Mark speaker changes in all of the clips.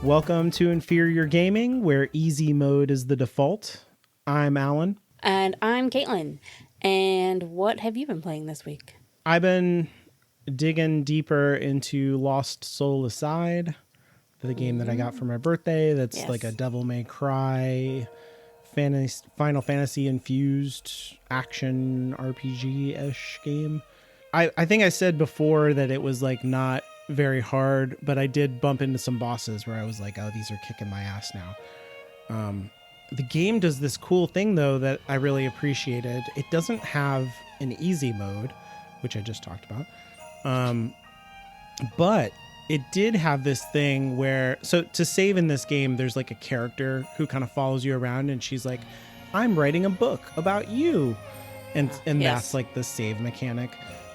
Speaker 1: Welcome to Inferior Gaming, where easy mode is the default. I'm Alan.
Speaker 2: And I'm Caitlin. And what have you been playing this week?
Speaker 1: I've been digging deeper into Lost Soul Aside, the game that I got for my birthday. That's like a Devil May Cry, Final Fantasy infused action RPG-ish game. I think I said before that it was like not very hard, but I did bump into some bosses where I was like, oh, these are kicking my ass now. The game does this cool thing, though, that I really appreciated. It doesn't have an easy mode, which I just talked about. But it did have this thing where, so to save in this game, there's like a character who kind of follows you around, and she's like, I'm writing a book about you. And that's like the save mechanic.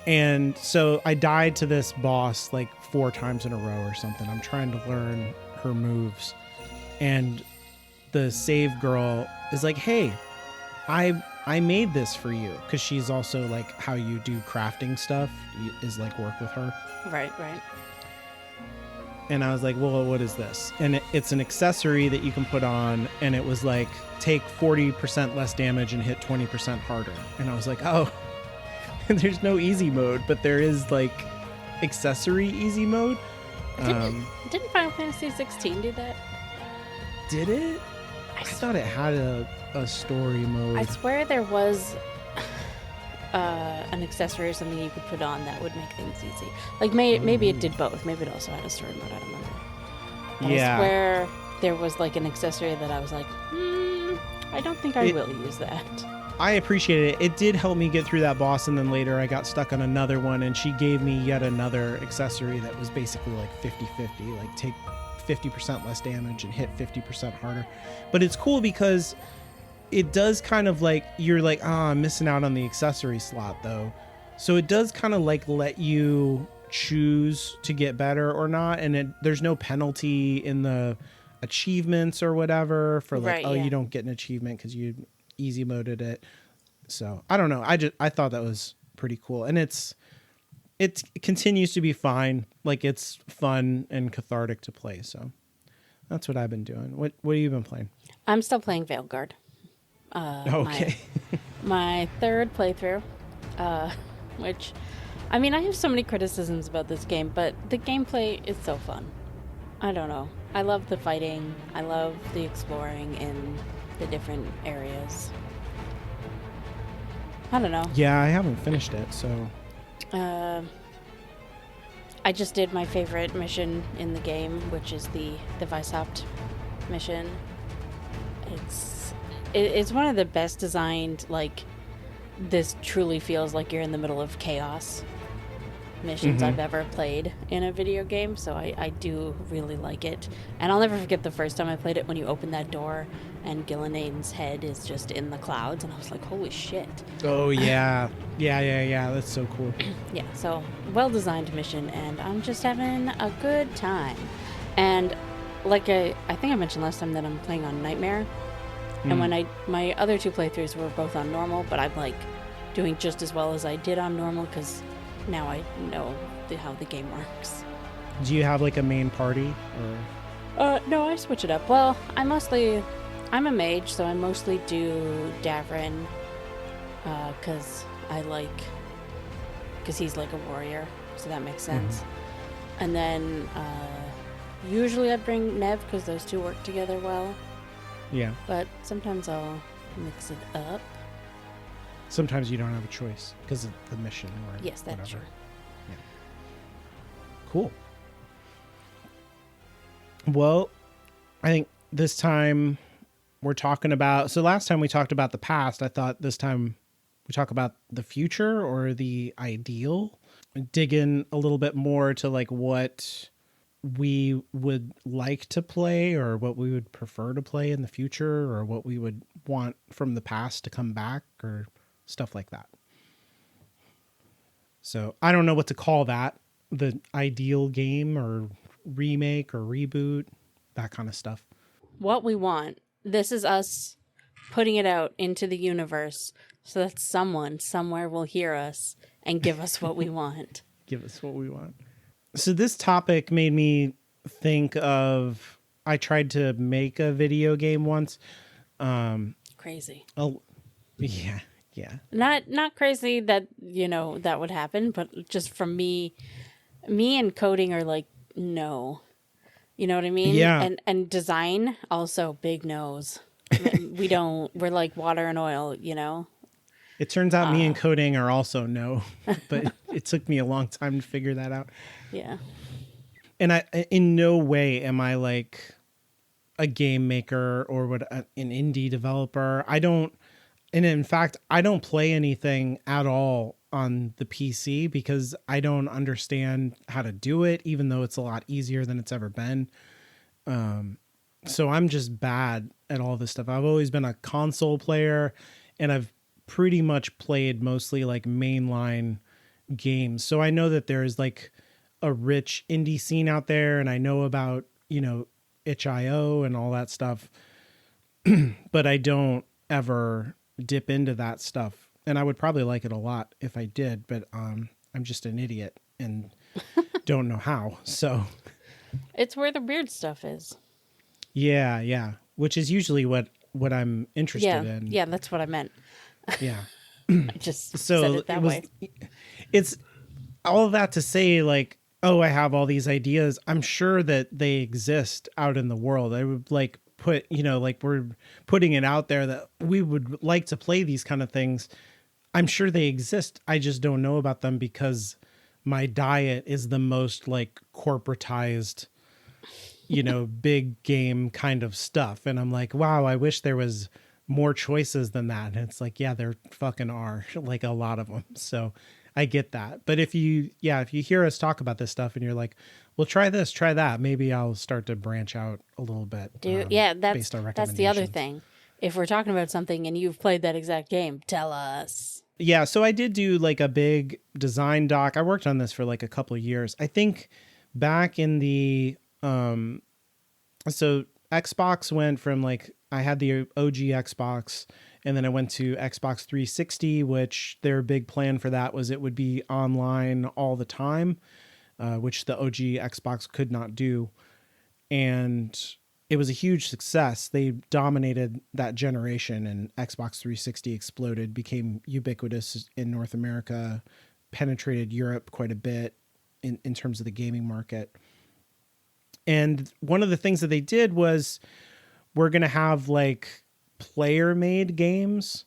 Speaker 1: And so I died to this boss like 4 times in a row or something. I'm trying to learn her moves. And the save girl is like, hey, I made this for you. Because she's also like how you do crafting stuff is like work with her.
Speaker 2: Right.
Speaker 1: And I was like, well, what is this? And it's an accessory that you can put on. And it was like, take 40% less damage and hit 20% harder. And I was like, oh. There's no easy mode, but there is like accessory easy mode.
Speaker 2: Didn't Final Fantasy 16 do that?
Speaker 1: Did it? I thought it had a story mode.
Speaker 2: I swear there was an accessory or something you could put on that would make things easy. Like maybe it did both. Maybe it also had a story mode. I don't remember. But I swear there was like an accessory that I was like, I don't think I will use that.
Speaker 1: I appreciated it. It did help me get through that boss, and then later I got stuck on another one, and she gave me yet another accessory that was basically like 50-50, like take 50% less damage and hit 50% harder. But it's cool because it does kind of like, you're like, I'm missing out on the accessory slot though. So it does kind of like let you choose to get better or not, and there's no penalty in the achievements or whatever for like, you don't get an achievement because you easy moded it. So I don't know, I thought that was pretty cool, and it continues to be fine. Like, it's fun and cathartic to play. So that's what I've been doing. What have you been playing?
Speaker 2: I'm still playing Veilguard.
Speaker 1: Okay.
Speaker 2: my third playthrough, which, I mean, I have so many criticisms about this game, but the gameplay is so fun. I don't know, I love the fighting, I love the exploring in the different areas. I don't know.
Speaker 1: Yeah, I haven't finished it, so.
Speaker 2: I just did my favorite mission in the game, which is the Weishaupt mission. It's one of the best designed, like, this truly feels like you're in the middle of chaos missions I've ever played in a video game, so I do really like it. And I'll never forget the first time I played it, when you open that door and Gillenaine's head is just in the clouds, and I was like, holy shit.
Speaker 1: Oh yeah. Yeah, that's so cool.
Speaker 2: Yeah, so well designed mission, and I'm just having a good time. And like I think I mentioned last time that I'm playing on Nightmare, and when my other 2 playthroughs were both on normal, but I'm like doing just as well as I did on normal because now I know how the game works.
Speaker 1: Do you have like a main party? Or?
Speaker 2: No, I switch it up. Well, I'm a mage, so I mostly do Davrin, because he's like a warrior, so that makes sense. And then usually I bring Nev because those 2 work together well.
Speaker 1: Yeah.
Speaker 2: But sometimes I'll mix it up.
Speaker 1: Sometimes you don't have a choice because of the mission or
Speaker 2: yes, that's
Speaker 1: whatever.
Speaker 2: true.
Speaker 1: Yeah. Cool. Well, I think this time we're talking about, so last time we talked about the past, I thought this time we talk about the future or the ideal. Dig in a little bit more to like what we would like to play or what we would prefer to play in the future, or what we would want from the past to come back, or stuff like that. So I don't know what to call that. The ideal game or remake or reboot, that kind of stuff.
Speaker 2: What we want. This is us putting it out into the universe so that someone somewhere will hear us and give us what we want.
Speaker 1: Give us what we want. So this topic made me think of I tried to make a video game once.
Speaker 2: Crazy.
Speaker 1: Oh, yeah, yeah.
Speaker 2: Not crazy that, that would happen, but just from me and coding are like, no. You know what I mean?
Speaker 1: Yeah.
Speaker 2: And design, also big no's. We're like water and oil,
Speaker 1: It turns out me and coding are also no, but it took me a long time to figure that out.
Speaker 2: Yeah.
Speaker 1: And I, in no way am I like a game maker or an indie developer. And in fact, I don't play anything at all on the PC because I don't understand how to do it, even though it's a lot easier than it's ever been. So I'm just bad at all this stuff. I've always been a console player, and I've pretty much played mostly like mainline games. So I know that there's like a rich indie scene out there, and I know about, itch.io and all that stuff, but I don't ever dip into that stuff. And I would probably like it a lot if I did, but I'm just an idiot and don't know how. So
Speaker 2: it's where the weird stuff is.
Speaker 1: Yeah. Which is usually what I'm interested in.
Speaker 2: Yeah, that's what I meant.
Speaker 1: Yeah.
Speaker 2: I just said it that way.
Speaker 1: It's all of that to say, like, oh, I have all these ideas. I'm sure that they exist out in the world. I would like put, like we're putting it out there that we would like to play these kind of things. I'm sure they exist. I just don't know about them because my diet is the most like corporatized, big game kind of stuff. And I'm like, wow, I wish there was more choices than that. And it's like, yeah, there fucking are, like a lot of them. So I get that. But if you hear us talk about this stuff and you're like, well, try this, try that, maybe I'll start to branch out a little bit.
Speaker 2: That's the other thing. If we're talking about something and you've played that exact game, tell us.
Speaker 1: Yeah, so I did do like a big design doc. I worked on this for like a couple of years. I think back in the so Xbox went from like, I had the OG Xbox, and then I went to Xbox 360, which their big plan for that was it would be online all the time, which the OG Xbox could not do. And it was a huge success. They dominated that generation, and Xbox 360 exploded, became ubiquitous in North America, penetrated Europe quite a bit in terms of the gaming market. And one of the things that they did was, we're going to have like player made games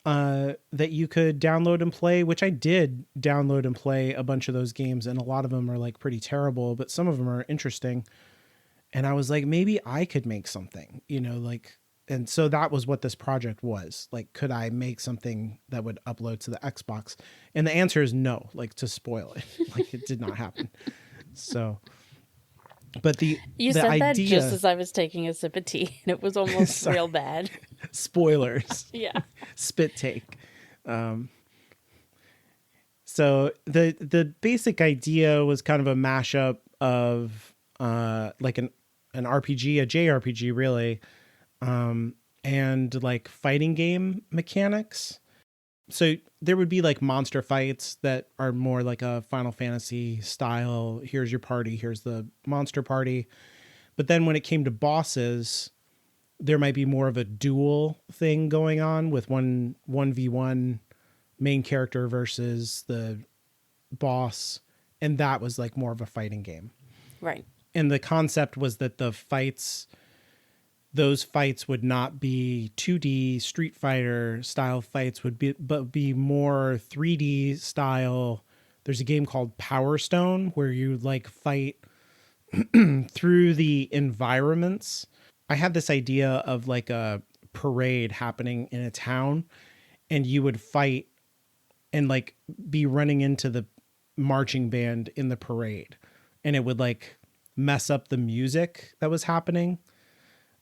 Speaker 1: that you could download and play, which I did download and play a bunch of those games. And a lot of them are like pretty terrible, but some of them are interesting. And I was like, maybe I could make something, and so that was what this project was. Like, could I make something that would upload to the Xbox? And the answer is no, like, to spoil it. Like, it did not happen. So, but
Speaker 2: you said idea, that just as I was taking a sip of tea, and it was almost real bad.
Speaker 1: Spoilers.
Speaker 2: Yeah.
Speaker 1: Spit take. So the basic idea was kind of a mashup of like an RPG, a JRPG really, and like fighting game mechanics. So there would be like monster fights that are more like a Final Fantasy style. Here's your party. Here's the monster party. But then when it came to bosses, there might be more of a duel thing going on with 1v1 main character versus the boss. And that was like more of a fighting game.
Speaker 2: Right.
Speaker 1: And the concept was that those fights would not be 2D Street Fighter style fights, but be more 3D style. There's a game called Power Stone where you like fight through the environments. I had this idea of like a parade happening in a town, and you would fight and like be running into the marching band in the parade, and it would like mess up the music that was happening.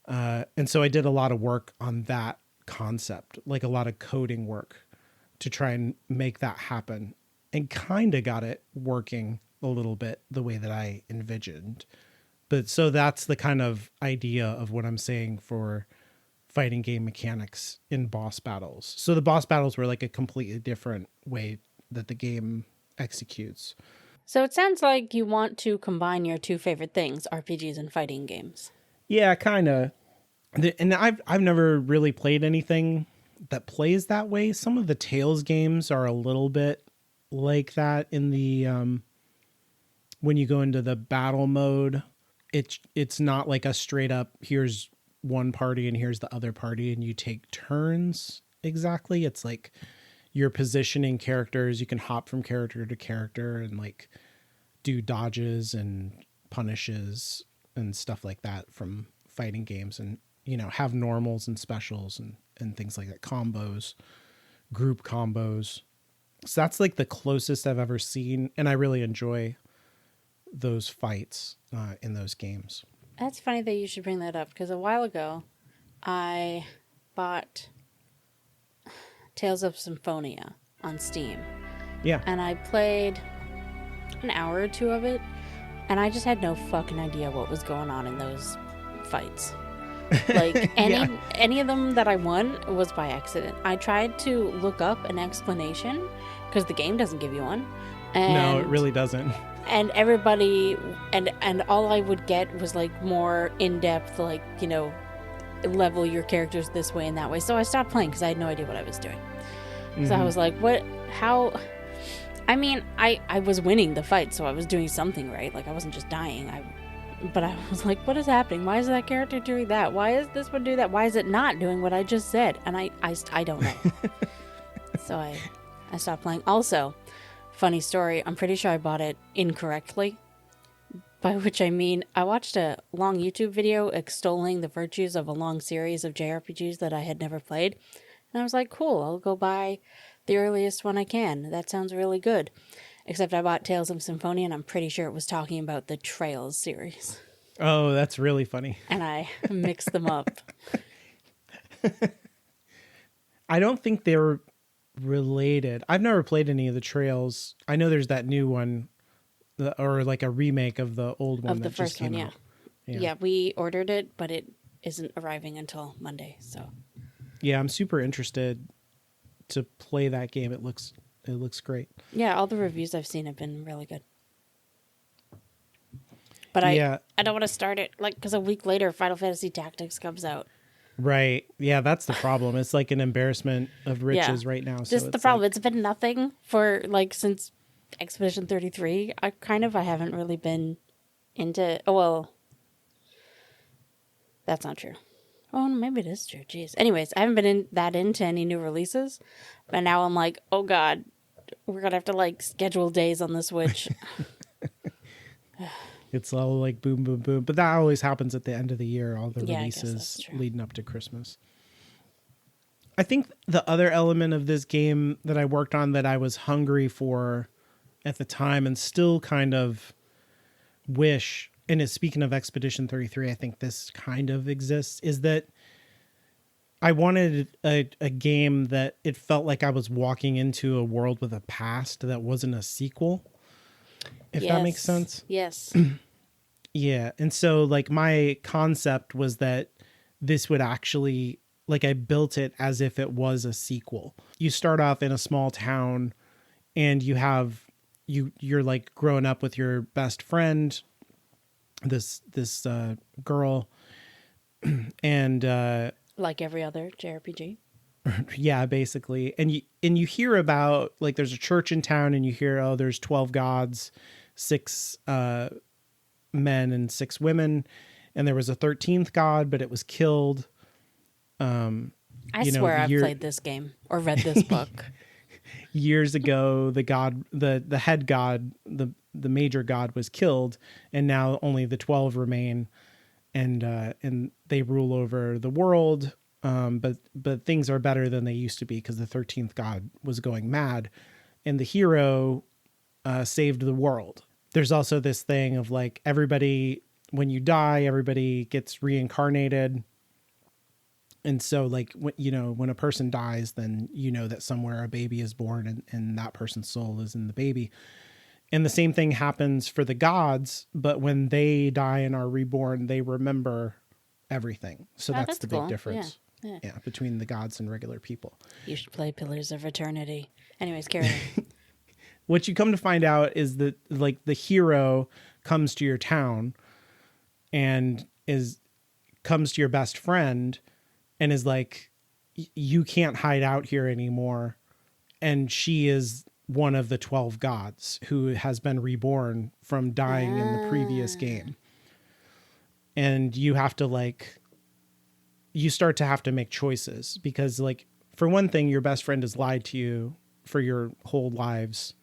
Speaker 1: And so I did a lot of work on that concept, like a lot of coding work to try and make that happen, and kind of got it working a little bit the way that I envisioned. But so that's the kind of idea of what I'm saying for fighting game mechanics in boss battles. So the boss battles were like a completely different way that the game executes.
Speaker 2: So it sounds like you want to combine your two favorite things, RPGs and fighting games.
Speaker 1: Yeah, kind of. And I've never really played anything that plays that way. Some of the Tales games are a little bit like that in the when you go into the battle mode. It's not like a straight up here's one party and here's the other party and you take turns exactly. It's like you're positioning characters. You can hop from character to character and like do dodges and punishes and stuff like that from fighting games, and have normals and specials and things like that, combos, group combos. So that's like the closest I've ever seen, and I really enjoy those fights in those games.
Speaker 2: That's funny that you should bring that up, because a while ago I bought Tales of Symphonia on Steam.
Speaker 1: Yeah.
Speaker 2: And I played an hour or two of it, and I just had no fucking idea what was going on in those fights. Like, any of them that I won was by accident. I tried to look up an explanation, because the game doesn't give you one. And
Speaker 1: no, it really doesn't.
Speaker 2: And everybody, and all I would get was like more in-depth, like, level your characters this way and that way. So I stopped playing because I had no idea what I was doing. Mm-hmm. So I was like, how? I mean, I was winning the fight, so I was doing something right. Like, I wasn't just dying. But I was like, what is happening? Why is that character doing that? Why is this one doing that? Why is it not doing what I just said? And I don't know. So I stopped playing. Also, funny story, I'm pretty sure I bought it incorrectly. By which I mean, I watched a long YouTube video extolling the virtues of a long series of JRPGs that I had never played. And I was like, cool, I'll go buy the earliest one I can. That sounds really good. Except I bought Tales of Symphonia, and I'm pretty sure it was talking about the Trails series.
Speaker 1: Oh, that's really funny.
Speaker 2: And I mixed them up.
Speaker 1: I don't think they're related. I've never played any of the Trails. I know there's that new one, or like a remake of the old one
Speaker 2: of the
Speaker 1: that
Speaker 2: first
Speaker 1: just came
Speaker 2: one,
Speaker 1: out.
Speaker 2: Yeah, we ordered it, but it isn't arriving until Monday. So
Speaker 1: yeah, I'm super interested to play that game. It looks great.
Speaker 2: Yeah, all the reviews I've seen have been really good. But I don't want to start it, like, because a week later Final Fantasy Tactics comes out.
Speaker 1: Right. Yeah, that's the problem. It's like an embarrassment of riches right now. So
Speaker 2: just the problem. It's been nothing for, like, since Expedition 33. I haven't really been into... Oh, well, that's not true. Oh, maybe it is true. Jeez. Anyways, I haven't been into any new releases. But now I'm like, oh, God, we're going to have to, like, schedule days on the Switch.
Speaker 1: It's all like boom, boom, boom. But that always happens at the end of the year, all the releases leading up to Christmas. I think the other element of this game that I worked on that I was hungry for at the time and still kind of wish, and speaking of Expedition 33, I think this kind of exists, is that I wanted a game that it felt like I was walking into a world with a past that wasn't a sequel. If that makes sense.
Speaker 2: Yes.
Speaker 1: Yeah. And so like my concept was that this would actually, like, I built it as if it was a sequel. You start off in a small town and you're like growing up with your best friend, this girl, and
Speaker 2: like every other JRPG.
Speaker 1: Yeah, basically. And you hear about, like, there's a church in town and you hear, there's 12 gods, 6 men and 6 women, and there was a 13th god, but it was killed.
Speaker 2: I swear I've played this game or read this book.
Speaker 1: Years ago, the head god, the major god was killed, and now only the 12 remain, and they rule over the world. But things are better than they used to be because the 13th god was going mad, and the hero saved the world. There's also this thing of, like, everybody, when you die, everybody gets reincarnated. And so, like, when a person dies, then you know that somewhere a baby is born and that person's soul is in the baby. And the same thing happens for the gods, but when they die and are reborn, they remember everything. So that's the big difference. Yeah, between the gods and regular people.
Speaker 2: You should play Pillars of Eternity. Anyways, carry on.
Speaker 1: What you come to find out is that, like, the hero comes to your town and is comes to your best friend and is like, you can't hide out here anymore. And she is one of the 12 gods who has been reborn from dying in the previous game. And you have to like, you start to have to make choices because like, for one thing, your best friend has lied to you for your whole lives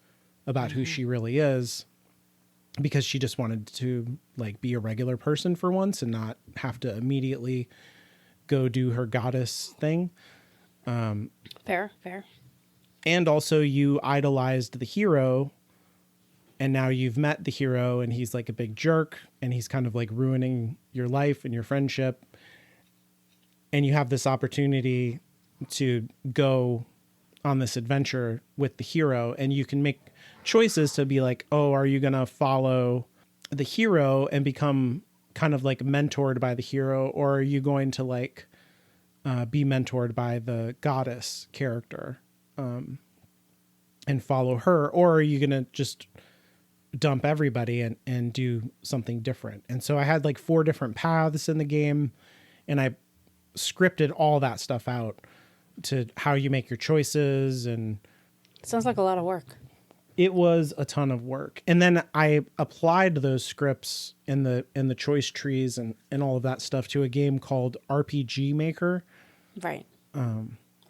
Speaker 1: about who she really is, because she just wanted to like be a regular person for once and not have to immediately go do her goddess thing.
Speaker 2: Fair.
Speaker 1: And also you idolized the hero, and now you've met the hero and he's like a big jerk and he's kind of like ruining your life and your friendship. And you have this opportunity to go on this adventure with the hero, and you can make choices to be like, oh, are you going to follow the hero and become kind of like mentored by the hero? Or are you going to like be mentored by the goddess character and follow her? Or are you going to just dump everybody and do something different? And so I had like 4 different paths in the game, and I scripted all that stuff out to how you make your choices. And
Speaker 2: Sounds like a lot of work.
Speaker 1: it was a ton of work. And then I applied those scripts in the choice trees and all of that stuff to a game called RPG Maker.
Speaker 2: Right.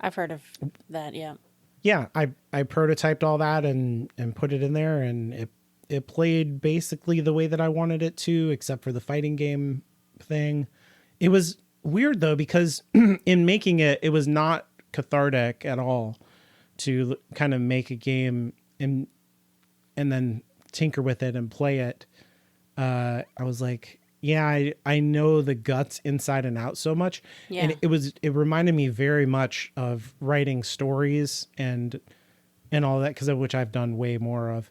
Speaker 2: I've heard of that, yeah.
Speaker 1: Yeah, I prototyped all that and put it in there, and it played basically the way that I wanted it to, except for the fighting game thing. It was weird though, because in making it, it was not cathartic at all to kind of make a game and then tinker with it and play it. I was like, yeah, I know the guts inside and out so much.
Speaker 2: Yeah.
Speaker 1: And it reminded me very much of writing stories and all that, because of which I've done way more of.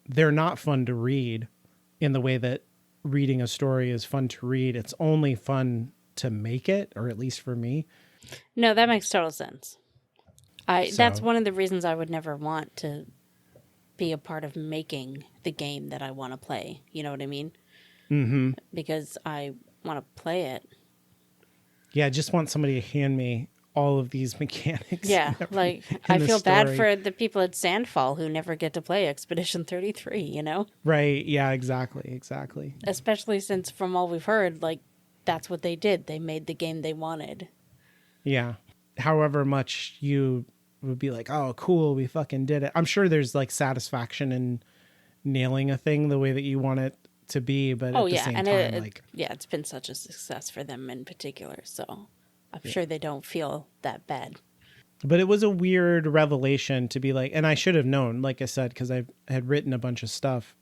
Speaker 1: They're not fun to read in the way that reading a story is fun to read. It's only fun to make it, or at least for me.
Speaker 2: No, that makes total sense.
Speaker 1: So-
Speaker 2: That's one of the reasons I would never want to be a part of making the game that I want to play. You know what I mean? Mm-hmm. Because I want to play it.
Speaker 1: Yeah, I just want somebody to hand me all of these mechanics.
Speaker 2: Yeah, like I
Speaker 1: the
Speaker 2: feel bad
Speaker 1: story.
Speaker 2: for the people at Sandfall who never get to play Expedition 33, you know?
Speaker 1: Right. Yeah, exactly.
Speaker 2: Especially since from all we've heard, like that's what they did. They made the game they wanted.
Speaker 1: Yeah. However much you would be like, oh, cool, we fucking did it. I'm sure there's like satisfaction in nailing a thing the way that you want it to be, but at the same time,
Speaker 2: it's been such a success for them in particular, so I'm sure they don't feel that bad.
Speaker 1: But it was a weird revelation to be like, and I should have known, like I said, because I had written a bunch of stuff,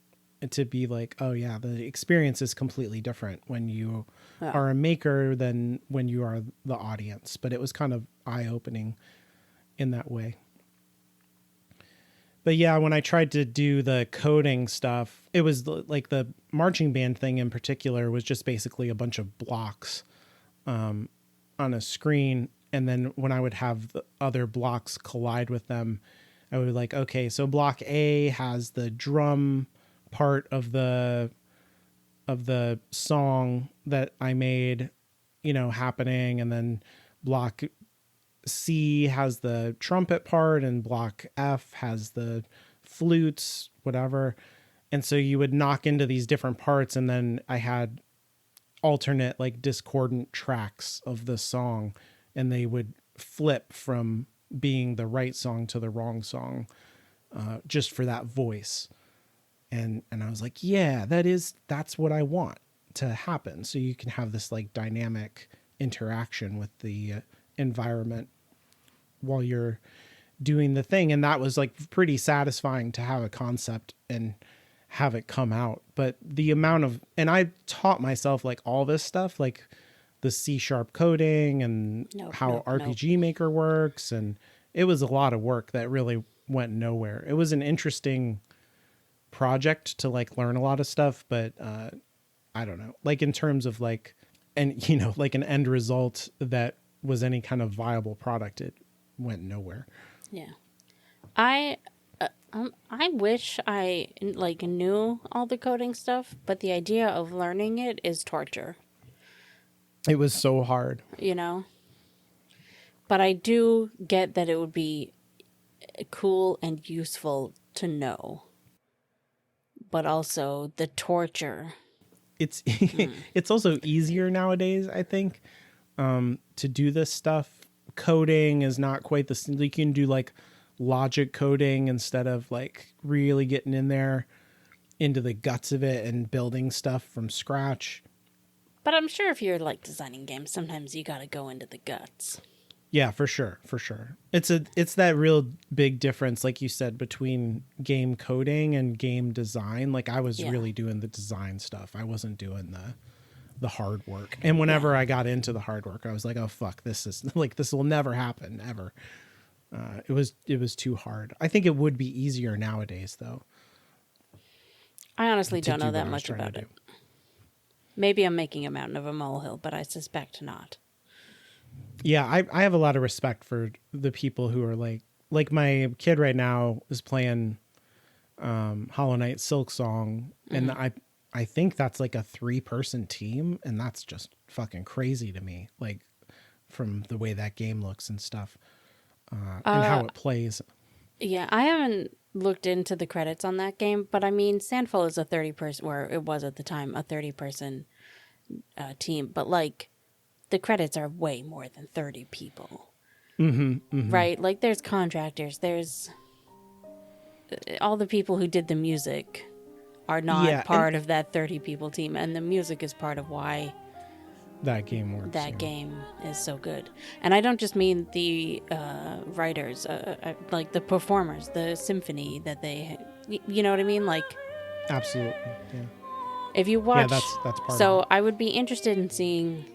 Speaker 1: to be like, oh yeah, the experience is completely different when you are a maker than when you are the audience. But it was kind of eye-opening in that way. But yeah, when I tried to do the coding stuff, it was like the marching band thing in particular was just basically a bunch of blocks on a screen. And then when I would have the other blocks collide with them, I would be like, okay, so block A has the drum part of the song that I made, happening. And then block C has the trumpet part, and block F has the flutes, whatever. And so you would knock into these different parts, and then I had alternate like discordant tracks of the song, and they would flip from being the right song to the wrong song, just for that voice. And I was like, yeah, that's what I want to happen. So you can have this like dynamic interaction with the environment while you're doing the thing. And that was like pretty satisfying to have a concept and have it come out. But the amount of, and I taught myself like all this stuff, like the C# coding and how RPG Maker works. And it was a lot of work that really went nowhere. It was an interesting project to like learn a lot of stuff, but I don't know, like in terms of like, and like an end result that was any kind of viable product, it went nowhere.
Speaker 2: Yeah. I wish I like knew all the coding stuff, but the idea of learning it is torture.
Speaker 1: It was so hard.
Speaker 2: you know? But I do get that it would be cool and useful to know. But also the torture.
Speaker 1: It's it's also easier nowadays, I think, to do this stuff. Coding is not quite the same. You can do like logic coding instead of like really getting in there into the guts of it and building stuff from scratch.
Speaker 2: But I'm sure if you're like designing games, sometimes you got to go into the guts.
Speaker 1: Yeah, for sure. It's that real big difference, like you said, between game coding and game design. Like I was really doing the design stuff. I wasn't doing the hard work. And whenever I got into the hard work, I was like, oh fuck, this will never happen ever. It was too hard. I think it would be easier nowadays though.
Speaker 2: I honestly don't know that much about it. Maybe I'm making a mountain of a molehill, but I suspect not.
Speaker 1: Yeah, I have a lot of respect for the people who are like my kid right now is playing Hollow Knight Silksong, and I think that's like a 3-person team, and that's just fucking crazy to me, like from the way that game looks and stuff, and how it plays.
Speaker 2: Yeah, I haven't looked into the credits on that game, but I mean, Sandfall is a 30-person, or it was at the time, a 30-person team, but like the credits are way more than 30 people. Right? Like there's contractors, there's all the people who did the music are not part of that 30 people team, and the music is part of why
Speaker 1: that game works.
Speaker 2: That game is so good. And I don't just mean the writers, like the performers, the symphony that they, you know what I mean? Like,
Speaker 1: absolutely, yeah.
Speaker 2: If you watch,
Speaker 1: that's part.
Speaker 2: So
Speaker 1: of it.
Speaker 2: I would be interested in seeing,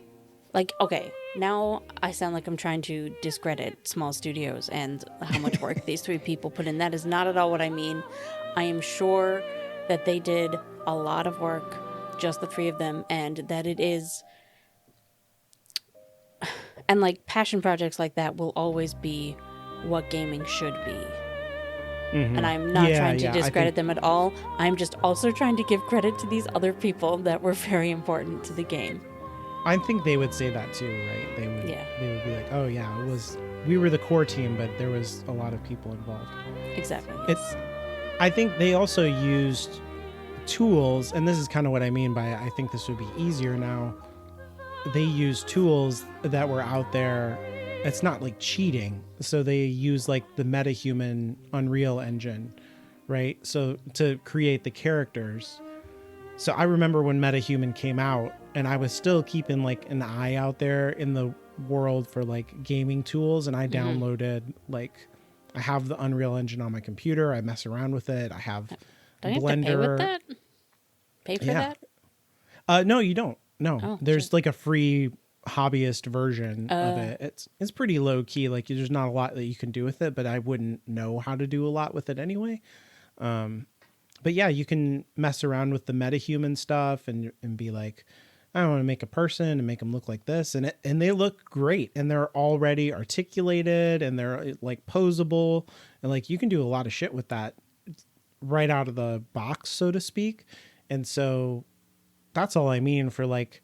Speaker 2: like, okay, now I sound like I'm trying to discredit small studios and how much work these 3 people put in. That is not at all what I mean. I am sure that they did a lot of work, just the 3 of them, and that it is. And like passion projects like that will always be what gaming should be. And I'm not trying to discredit them at all. I'm just also trying to give credit to these other people that were very important to the game.
Speaker 1: I think they would say that too, right? They would be like, oh yeah, we were the core team, but there was a lot of people involved.
Speaker 2: Exactly.
Speaker 1: I think they also used tools, and this is kind of what I mean by I think this would be easier now. They use tools that were out there. It's not like cheating. So they use like the MetaHuman Unreal Engine, right? So to create the characters. So I remember when MetaHuman came out, and I was still keeping like an eye out there in the world for like gaming tools, and I downloaded like I have the Unreal Engine on my computer. I mess around with it. I have
Speaker 2: Don't you
Speaker 1: Blender.
Speaker 2: have to pay with that? Pay for that?
Speaker 1: No, you don't. No, there's
Speaker 2: shit.
Speaker 1: like a free hobbyist version of it. It's pretty low key. Like there's not a lot that you can do with it, but I wouldn't know how to do a lot with it anyway. But yeah, you can mess around with the MetaHuman stuff and be like, I want to make a person and make them look like this, and they look great, and they're already articulated, and they're like posable, and like you can do a lot of shit with that right out of the box, so to speak. And so that's all I mean for like,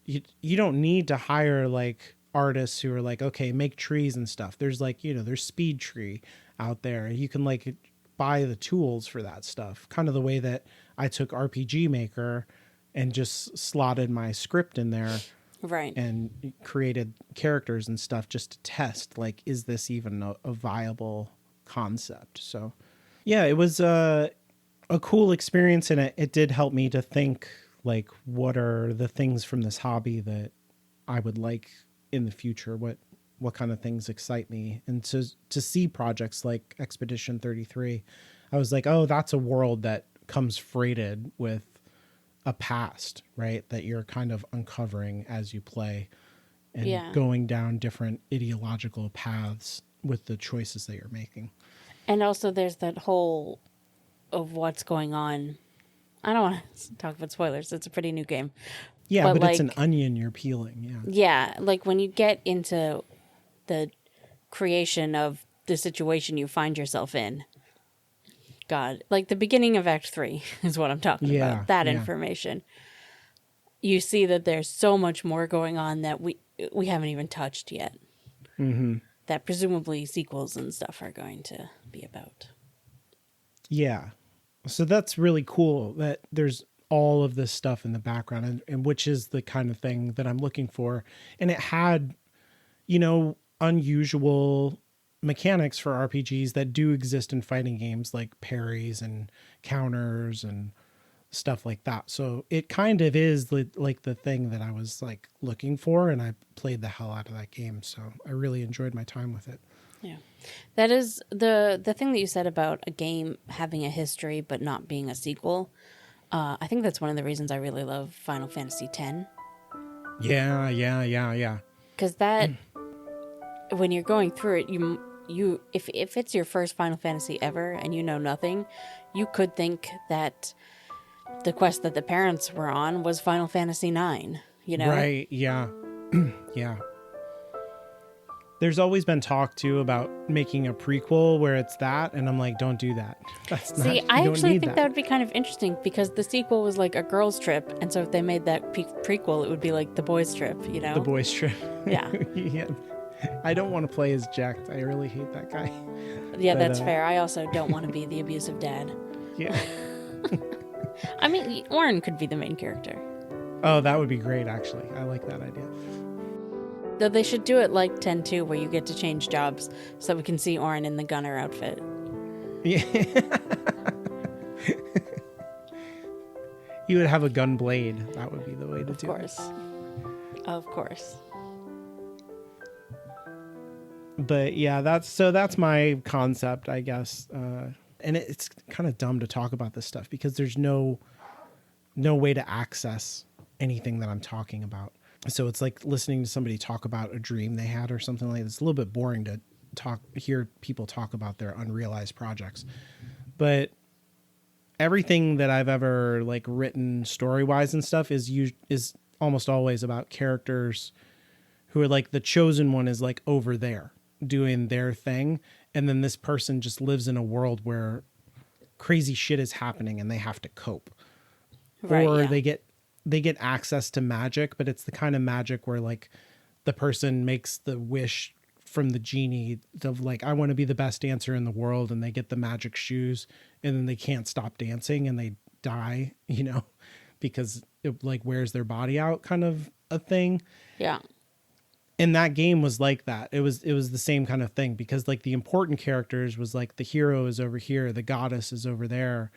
Speaker 1: you don't need to hire like artists who are like, okay, make trees and stuff. There's like, there's Speed Tree out there. You can like buy the tools for that stuff. Kind of the way that I took RPG Maker and just slotted my script in there.
Speaker 2: Right.
Speaker 1: And created characters and stuff just to test, like, is this even a viable concept? So yeah, it was a cool experience, and it did help me to think, like, what are the things from this hobby that I would like in the future? What kind of things excite me? And to see projects like Expedition 33, I was like, oh, that's a world that comes freighted with a past, right? That you're kind of uncovering as you play and going down different ideological paths with the choices that you're making.
Speaker 2: And also there's that whole of what's going on. I don't want to talk about spoilers. It's a pretty new game.
Speaker 1: Yeah, but like, it's an onion you're peeling. Yeah.
Speaker 2: Yeah. Like when you get into the creation of the situation you find yourself in. God, like the beginning of Act 3 is what I'm talking about. That information. you see that there's so much more going on that we haven't even touched yet.
Speaker 1: Mm-hmm.
Speaker 2: That presumably sequels and stuff are going to be about.
Speaker 1: Yeah. So that's really cool that there's all of this stuff in the background, and which is the kind of thing that I'm looking for. And it had, unusual mechanics for RPGs that do exist in fighting games, like parries and counters and stuff like that. So it kind of is like the thing that I was like looking for, and I played the hell out of that game. So I really enjoyed my time with it.
Speaker 2: Yeah. That is the thing that you said about a game having a history but not being a sequel. I think that's one of the reasons I really love Final Fantasy X.
Speaker 1: Yeah.
Speaker 2: Because that, when you're going through it, you if it's your first Final Fantasy ever and you know nothing, you could think that the quest that the parents were on was Final Fantasy IX.
Speaker 1: Right. Yeah. Yeah. There's always been talk too about making a prequel where it's that, and I'm like, don't do that.
Speaker 2: See, I actually think that would be kind of interesting, because the sequel was like a girls' trip, and so if they made that prequel, it would be like the boys' trip,
Speaker 1: The boys' trip.
Speaker 2: Yeah.
Speaker 1: Yeah. I don't want to play as Jack. I really hate that guy.
Speaker 2: Yeah, but, that's fair. I also don't want to be the abusive dad.
Speaker 1: Yeah.
Speaker 2: I mean, Orin could be the main character.
Speaker 1: Oh, that would be great, actually. I like that idea.
Speaker 2: Though they should do it like 10-2, where you get to change jobs so we can see Orin in the gunner outfit.
Speaker 1: Yeah. He would have a gun blade. That would be the way to do it.
Speaker 2: Of course.
Speaker 1: But yeah, that's my concept, I guess. And it's kind of dumb to talk about this stuff because there's no way to access anything that I'm talking about. So it's like listening to somebody talk about a dream they had or something like that. It's a little bit boring to hear people talk about their unrealized projects. But everything that I've ever like written story-wise and stuff is almost always about characters who are like, the chosen one is like over there doing their thing, and then this person just lives in a world where crazy shit is happening and they have to cope.
Speaker 2: Right,
Speaker 1: or
Speaker 2: yeah.
Speaker 1: they get access to magic, but it's the kind of magic where like the person makes the wish from the genie of like, I want to be the best dancer in the world, and they get the magic shoes, and then they can't stop dancing and they die, because it like wears their body out, kind of a thing.
Speaker 2: Yeah.
Speaker 1: And that game was like that. It was the same kind of thing, because like the important characters was like, the hero is over here, the goddess is over there.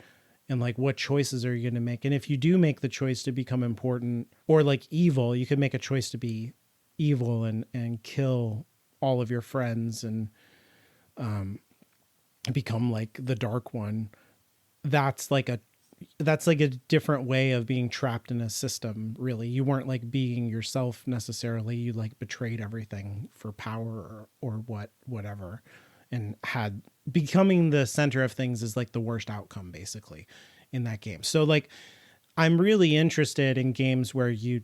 Speaker 1: And like, what choices are you going to make? And if you do make the choice to become important or like evil, you could make a choice to be evil and kill all of your friends and become like the dark one. That's like a different way of being trapped in a system. Really, you weren't like being yourself necessarily. You like betrayed everything for power or whatever, and had becoming the center of things is like the worst outcome basically in that game. So like, I'm really interested in games where you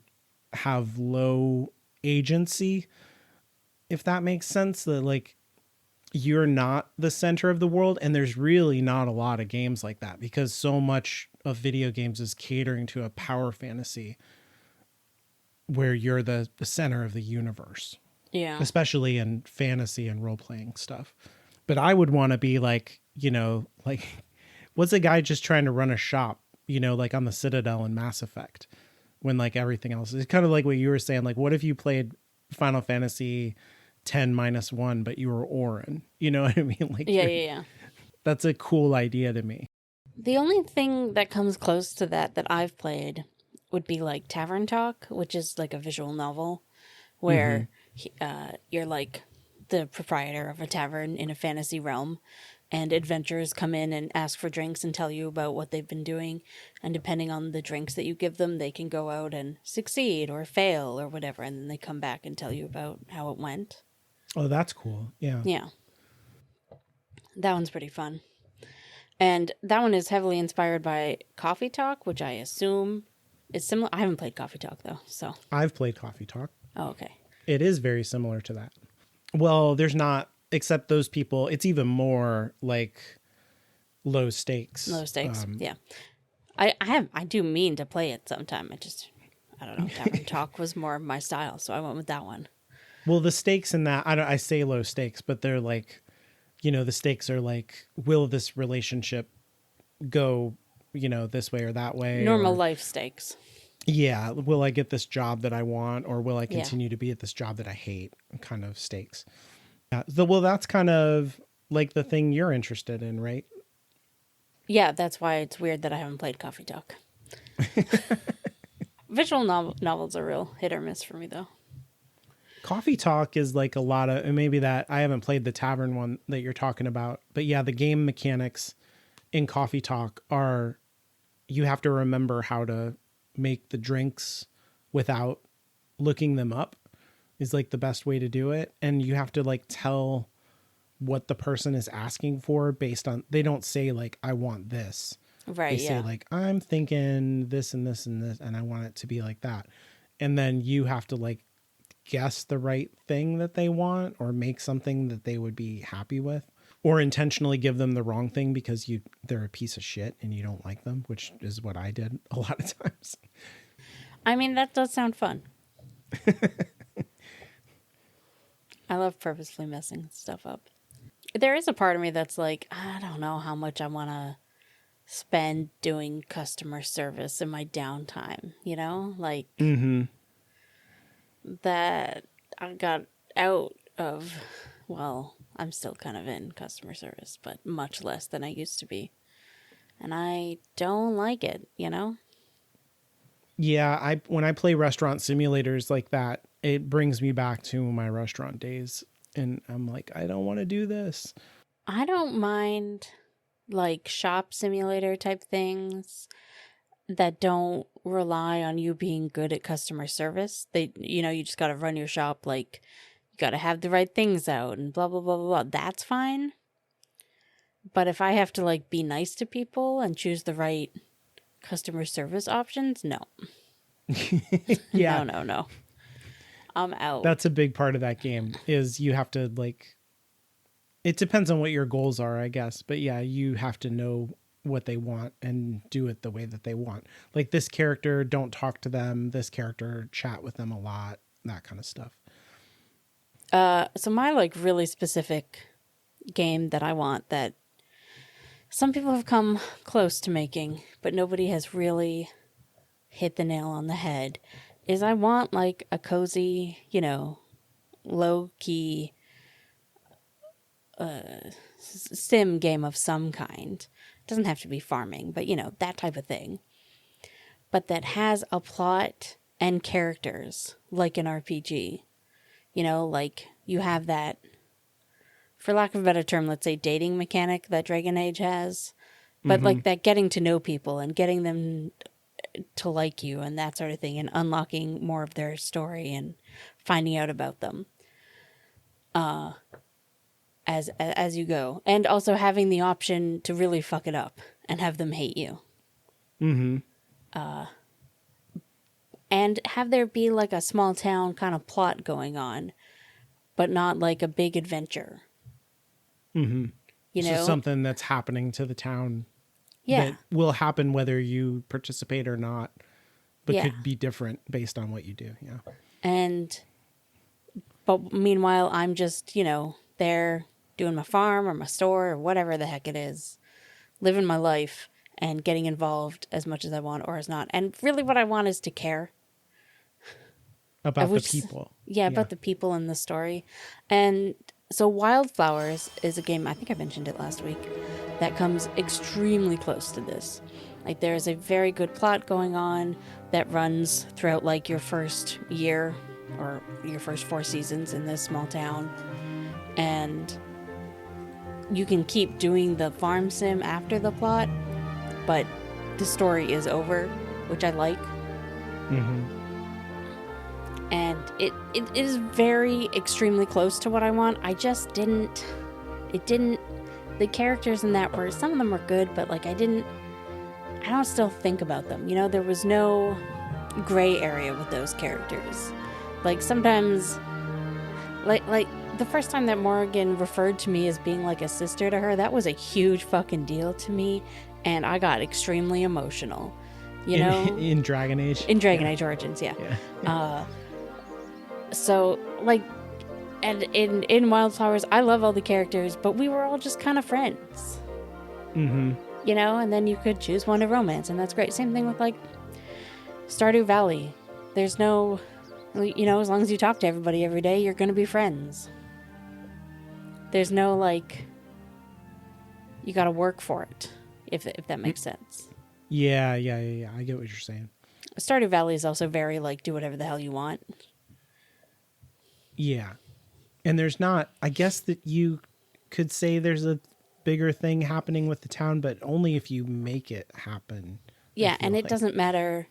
Speaker 1: have low agency, if that makes sense, that like you're not the center of the world. And there's really not a lot of games like that, because so much of video games is catering to a power fantasy where you're the center of the universe.
Speaker 2: Yeah.
Speaker 1: Especially in fantasy and role-playing stuff. But I would want to be like, like, what's a guy just trying to run a shop, like on the Citadel in Mass Effect, when like everything else is kind of like what you were saying. Like, what if you played Final Fantasy 10-1, but you were Orin? You know what I mean? Like,
Speaker 2: Yeah.
Speaker 1: That's a cool idea to me.
Speaker 2: The only thing that comes close to that I've played would be like Tavern Talk, which is like a visual novel where you're like the proprietor of a tavern in a fantasy realm, and adventurers come in and ask for drinks and tell you about what they've been doing, and depending on the drinks that you give them, they can go out and succeed or fail or whatever, and then they come back and tell you about how it went.
Speaker 1: Oh, that's cool. Yeah.
Speaker 2: That one's pretty fun. And that one is heavily inspired by Coffee Talk, which I assume is similar. I haven't played Coffee Talk though, so
Speaker 1: I've played Coffee Talk.
Speaker 2: Oh, okay.
Speaker 1: It is very similar to that. Well, there's not, except those people, it's even more like low stakes.
Speaker 2: Yeah. I do mean to play it sometime. I don't know, tavern talk was more of my style, so I went with that one.
Speaker 1: Well, the stakes in that, I say low stakes, but they're like, the stakes are like, will this relationship go, this way or that way?
Speaker 2: Normal
Speaker 1: or,
Speaker 2: life stakes.
Speaker 1: Yeah. Will I get this job that I want, or will I
Speaker 2: Yeah.
Speaker 1: continue to be at this job that I hate? Kind of stakes. Yeah. Well, that's kind of like the thing you're interested in, right?
Speaker 2: Yeah, that's why it's weird that I haven't played Coffee Talk. Visual novels are real hit or miss for me, though.
Speaker 1: Coffee Talk is like a lot of, and maybe that I haven't played the tavern one that you're talking about, but yeah, the game mechanics in Coffee Talk are, you have to remember how to make the drinks without looking them up is like the best way to do it. And you have to like tell what the person is asking for based on, they don't say like, I want this.
Speaker 2: Right,
Speaker 1: They say like, I'm thinking this and this and this, and I want it to be like that. And then you have to like guess the right thing that they want, or make something that they would be happy with, or intentionally give them the wrong thing because they're a piece of shit and you don't like them, which is what I did a lot of times.
Speaker 2: I mean, that does sound fun. I love purposefully messing stuff up. There is a part of me that's like, I don't know how much I want to spend doing customer service in my downtime, like that I got out of, well, I'm still kind of in customer service, but much less than I used to be. And I don't like it,
Speaker 1: Yeah, when I play restaurant simulators like that, it brings me back to my restaurant days, and I'm like, I don't want to do this.
Speaker 2: I don't mind like shop simulator type things that don't rely on you being good at customer service. You just got to run your shop, like you got to have the right things out and blah, blah, blah, blah, blah. That's fine. But if I have to like be nice to people and choose the right customer service options, no.
Speaker 1: Yeah.
Speaker 2: No. I'm out.
Speaker 1: That's a big part of that game is you have to like, it depends on what your goals are, I guess. But yeah, you have to know what they want and do it the way that they want. Like this character, don't talk to them. This character, chat with them a lot, that kind of stuff.
Speaker 2: So my like really specific game that I want that some people have come close to making, but nobody has really hit the nail on the head, is I want like a cozy, low-key sim game of some kind. It doesn't have to be farming, but that type of thing. But that has a plot and characters like an RPG. Like you have that, for lack of a better term, let's say dating mechanic that Dragon Age has. But like that getting to know people and getting them to like you and that sort of thing, and unlocking more of their story and finding out about them as you go, and also having the option to really fuck it up and have them hate you. And have there be like a small town kind of plot going on, but not like a big adventure.
Speaker 1: So something that's happening to the town.
Speaker 2: Yeah.
Speaker 1: That will happen whether you participate or not, but
Speaker 2: Yeah.
Speaker 1: could be different based on what you do. Yeah.
Speaker 2: But meanwhile, I'm just, there doing my farm or my store or whatever the heck it is, living my life and getting involved as much as I want or as not. And really what I want is to care.
Speaker 1: About the people.
Speaker 2: Yeah, about the people in the story. And so Wildflowers is a game, I think I mentioned it last week, that comes extremely close to this. Like there's a very good plot going on that runs throughout like your first year or your first 4 seasons in this small town. And you can keep doing the farm sim after the plot, but the story is over, which I like. And it is very extremely close to what I want. I just the characters in that were, some of them were good, but like I don't still think about them. There was no gray area with those characters. Like sometimes, like the first time that Morgan referred to me as being like a sister to her, that was a huge fucking deal to me, and I got extremely emotional. you know?
Speaker 1: In Dragon Age?
Speaker 2: In Dragon Age Origins, yeah. So, like, and in Wildflowers, I love all the characters, but we were all just kind of friends.
Speaker 1: Mm-hmm.
Speaker 2: You know, and then you could choose one to romance, and that's great. Same thing with, like, Stardew Valley. There's no, you know, as long as you talk to everybody every day, you're going to be friends. There's no, like, you got to work for it, if that makes sense.
Speaker 1: Yeah. I get what you're saying.
Speaker 2: Stardew Valley is also very, like, do whatever the hell you want.
Speaker 1: Yeah. And there's not, I guess that you could say there's a bigger thing happening with the town, but only if you make it happen.
Speaker 2: Yeah, and it doesn't matter,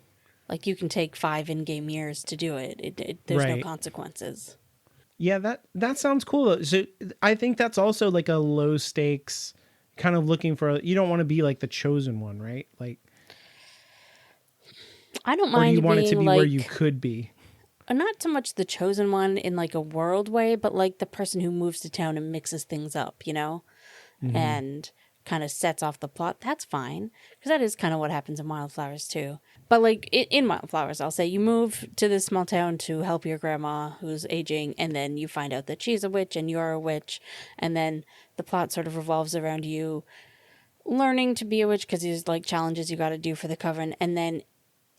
Speaker 2: like, you can take 5 in-game years to do it. There's no consequences.
Speaker 1: Yeah, that sounds cool. So I think that's also like a low stakes kind of looking for, you don't want to be like the chosen one, right? Like,
Speaker 2: I don't mind.
Speaker 1: Or do you want it to be
Speaker 2: like,
Speaker 1: where you could be?
Speaker 2: Not so much the chosen one in like a world way, but like the person who moves to town and mixes things up, you know, and kind of sets off the plot. That's fine, because that is kind of what happens in Wildflowers too. But like in Wildflowers, I'll say you move to this small town to help your grandma who's aging, and then you find out that she's a witch and you're a witch, and then the plot sort of revolves around you learning to be a witch because there's like challenges you got to do for the coven, and then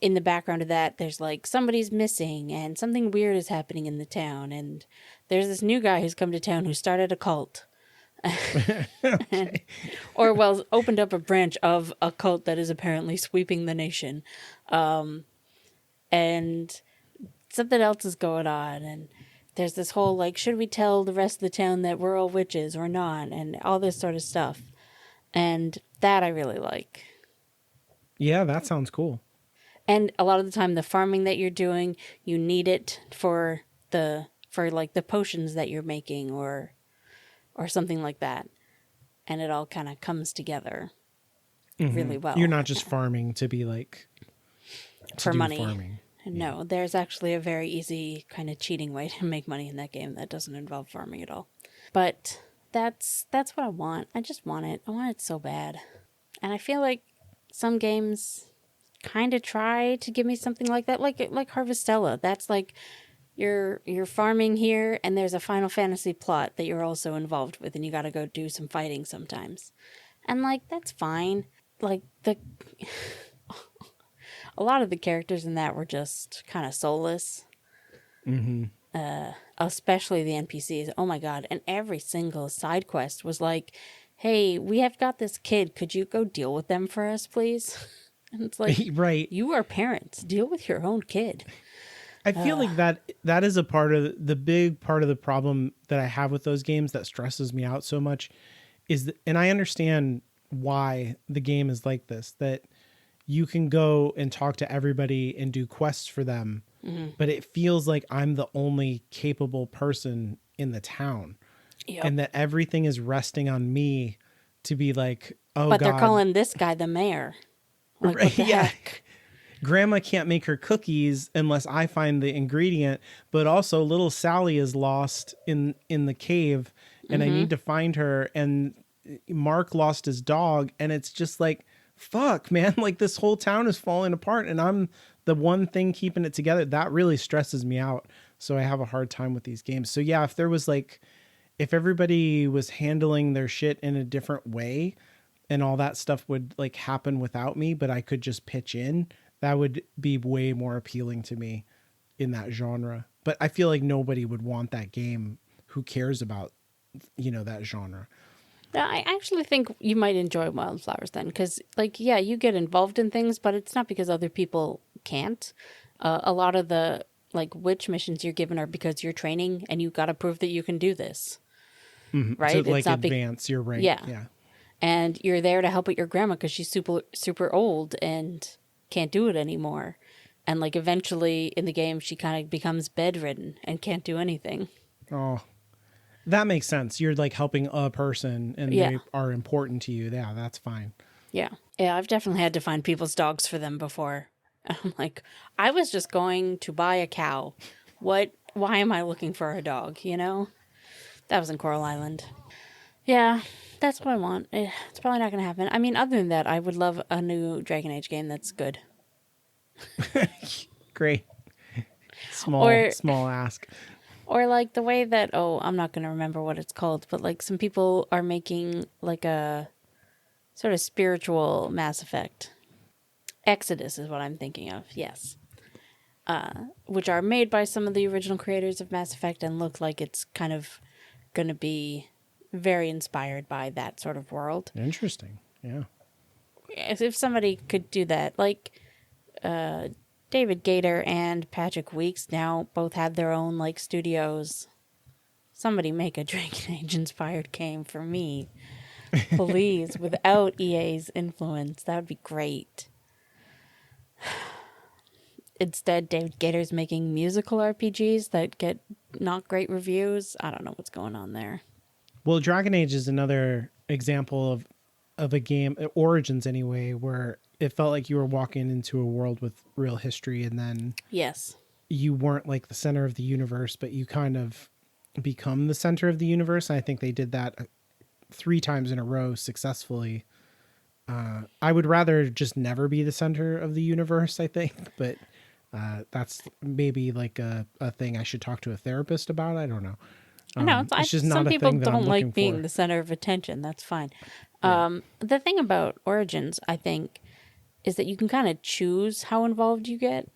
Speaker 2: in the background of that, there's like somebody's missing and something weird is happening in the town. And there's this new guy who's come to town who started a cult. Opened up a branch of a cult that is apparently sweeping the nation. And something else is going on. And there's this whole like, should we tell the rest of the town that we're all witches or not? And all this sort of stuff. And that I really like.
Speaker 1: Yeah, that sounds cool.
Speaker 2: And a lot of the time, the farming that you're doing, you need it for like the potions that you're making or something like that, and it all kind of comes together really well.
Speaker 1: You're not just farming to be like
Speaker 2: for money.
Speaker 1: Farming.
Speaker 2: No, there's actually a very easy kind of cheating way to make money in that game that doesn't involve farming at all. But that's what I want. I just want it. I want it so bad, and I feel like some games kind of try to give me something like that, like Harvestella. That's like you're farming here, and there's a Final Fantasy plot that you're also involved with, and you got to go do some fighting sometimes, and like that's fine. Like a lot of the characters in that were just kind of soulless. Especially the NPCs. Oh my god! And every single side quest was like, "Hey, we have got this kid. Could you go deal with them for us, please?" And it's like,
Speaker 1: right.
Speaker 2: You are parents. Deal with your own kid.
Speaker 1: I feel like that is a part of the big part of the problem that I have with those games that stresses me out so much and I understand why the game is like this, that you can go and talk to everybody and do quests for them, but it feels like I'm the only capable person in the town. Yep. And that everything is resting on me to be like, oh,
Speaker 2: but
Speaker 1: God.
Speaker 2: They're calling this guy the mayor. Like, what the heck?
Speaker 1: Grandma can't make her cookies unless I find the ingredient, but also little Sally is lost in the cave and I need to find her, and Mark lost his dog, and it's just like, fuck, man, like this whole town is falling apart and I'm the one thing keeping it together. That really stresses me out. So I have a hard time with these games. So yeah, if everybody was handling their shit in a different way, and all that stuff would like happen without me, but I could just pitch in, that would be way more appealing to me in that genre. But I feel like nobody would want that game who cares about, that genre.
Speaker 2: I actually think you might enjoy Wildflowers then, because like, yeah, you get involved in things, but it's not because other people can't. A lot of the like witch missions you're given are because you're training and you got to prove that you can do this. Right?
Speaker 1: So like advance your rank. Yeah.
Speaker 2: And you're there to help out your grandma because she's super, super old and can't do it anymore. And like eventually in the game, she kind of becomes bedridden and can't do anything.
Speaker 1: Oh, that makes sense. You're like helping a person and they are important to you. Yeah, that's fine.
Speaker 2: Yeah. Yeah, I've definitely had to find people's dogs for them before. I'm like, I was just going to buy a cow. Why am I looking for a dog, That was in Coral Island. Yeah. That's what I want. It's probably not going to happen. I mean, other than that, I would love a new Dragon Age game that's good.
Speaker 1: Great. Small ask.
Speaker 2: Or like the way that, I'm not going to remember what it's called, but like some people are making like a sort of spiritual Mass Effect. Exodus is what I'm thinking of, yes. Which are made by some of the original creators of Mass Effect and look like it's kind of going to be very inspired by that sort of world.
Speaker 1: Interesting, yeah.
Speaker 2: If somebody could do that, like David Gator and Patrick Weeks now both have their own like studios. Somebody make a Dragon Age inspired game for me, please, without EA's influence. That would be great. Instead, David Gator's making musical RPGs that get not great reviews. I don't know what's going on there.
Speaker 1: Well, Dragon Age is another example of a game, Origins anyway, where it felt like you were walking into a world with real history, and then
Speaker 2: yes,
Speaker 1: you weren't like the center of the universe, but you kind of become the center of the universe. And I think they did that 3 times in a row successfully. I would rather just never be the center of the universe, I think, but that's maybe like a thing I should talk to a therapist about. I don't know.
Speaker 2: No,
Speaker 1: it's just
Speaker 2: some
Speaker 1: not a
Speaker 2: people
Speaker 1: thing that I'm
Speaker 2: don't like
Speaker 1: looking
Speaker 2: being
Speaker 1: for.
Speaker 2: the center of attention. That's fine.
Speaker 1: Yeah.
Speaker 2: The thing about Origins, I think, is that you can kind of choose how involved you get.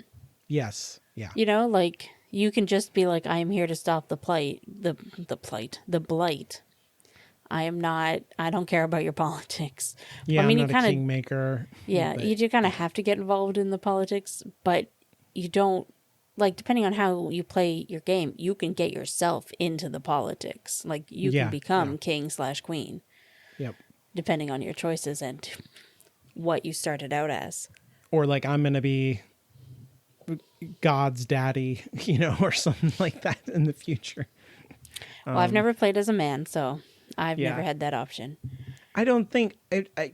Speaker 1: Yes. Yeah.
Speaker 2: You know, like you can just be like, I am here to stop the blight. I don't care about your politics.
Speaker 1: Yeah,
Speaker 2: I mean,
Speaker 1: I'm not a kingmaker.
Speaker 2: Yeah,
Speaker 1: but
Speaker 2: you do kind of have to get involved in the politics, but you don't, like, depending on how you play your game, you can get yourself into the politics. Like, you can become king/queen.
Speaker 1: Yep.
Speaker 2: Depending on your choices and what you started out as.
Speaker 1: Or like, I'm going to be God's daddy, or something like that in the future.
Speaker 2: Well, I've never played as a man, so I've never had that option.
Speaker 1: I don't think...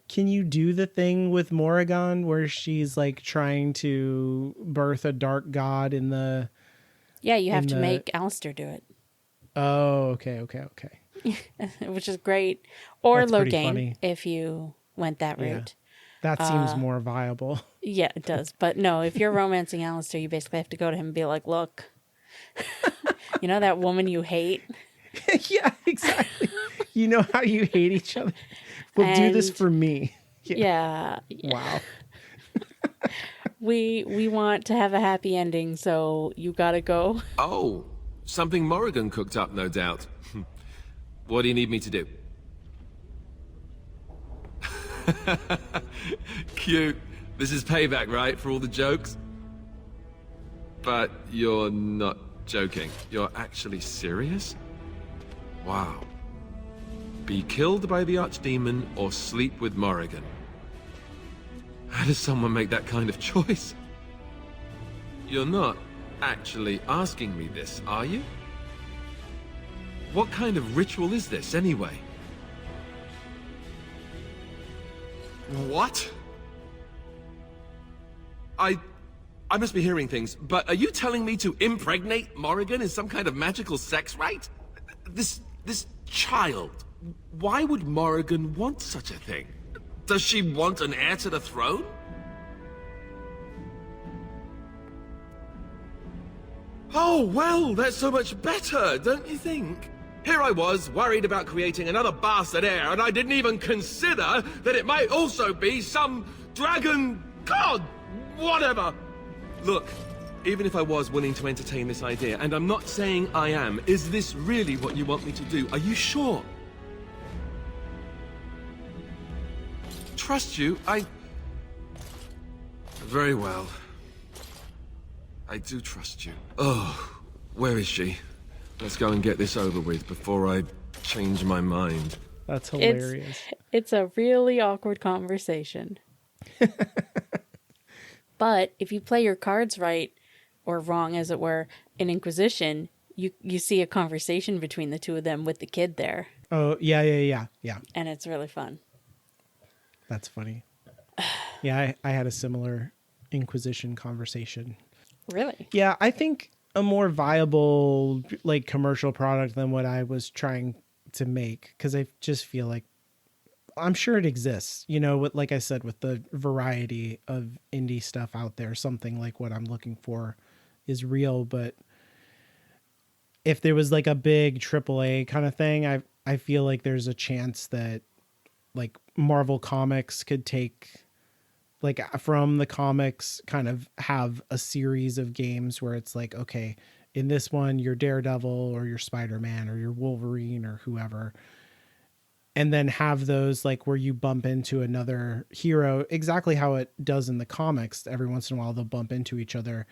Speaker 1: can you do the thing with Morrigan where she's like trying to birth a dark god in the...
Speaker 2: Yeah, you have to make Alistair do it.
Speaker 1: Oh, okay.
Speaker 2: Which is great. Or
Speaker 1: That's
Speaker 2: Loghain, if you went that route.
Speaker 1: That seems more viable.
Speaker 2: Yeah, it does. But no, if you're romancing Alistair, you basically have to go to him and be like, look, you know that woman you hate?
Speaker 1: Yeah, exactly. You know how you hate each other? Well, do this for me.
Speaker 2: Yeah.
Speaker 1: Wow.
Speaker 2: We want to have a happy ending, so you gotta go.
Speaker 3: Oh, something Morrigan cooked up, no doubt. What do you need me to do? Cute. This is payback, right, for all the jokes? But you're not joking. You're actually serious? Wow. Be killed by the Archdemon or sleep with Morrigan. How does someone make that kind of choice? You're not actually asking me this, are you? What kind of ritual is this, anyway? What? I must be hearing things, but are you telling me to impregnate Morrigan is some kind of magical sex rite? This child, why would Morrigan want such a thing? Does she want an heir to the throne? Oh, well, that's so much better, don't you think? Here I was, worried about creating another bastard heir, and I didn't even consider that it might also be some dragon god, whatever. Look, even if I was willing to entertain this idea, and I'm not saying I am, is this really what you want me to do? Are you sure? Trust you, Very well. I do trust you. Oh, where is she? Let's go and get this over with before I change my mind.
Speaker 1: That's hilarious.
Speaker 2: It's a really awkward conversation. But if you play your cards right, or wrong as it were, in Inquisition, you see a conversation between the two of them with the kid there.
Speaker 1: Oh, yeah.
Speaker 2: And it's really fun.
Speaker 1: That's funny. Yeah, I had a similar Inquisition conversation.
Speaker 2: Really?
Speaker 1: Yeah, I think a more viable like commercial product than what I was trying to make, because I just feel like I'm sure it exists, with, like I said, with the variety of indie stuff out there, something like what I'm looking for is real. But if there was like a big AAA kind of thing, I feel like there's a chance that like Marvel Comics could take like from the comics, kind of have a series of games where it's like, okay, in this one, you're Daredevil or you're Spider-Man or you're Wolverine or whoever. And then have those like where you bump into another hero, exactly how it does in the comics. Every once in a while, they'll bump into each other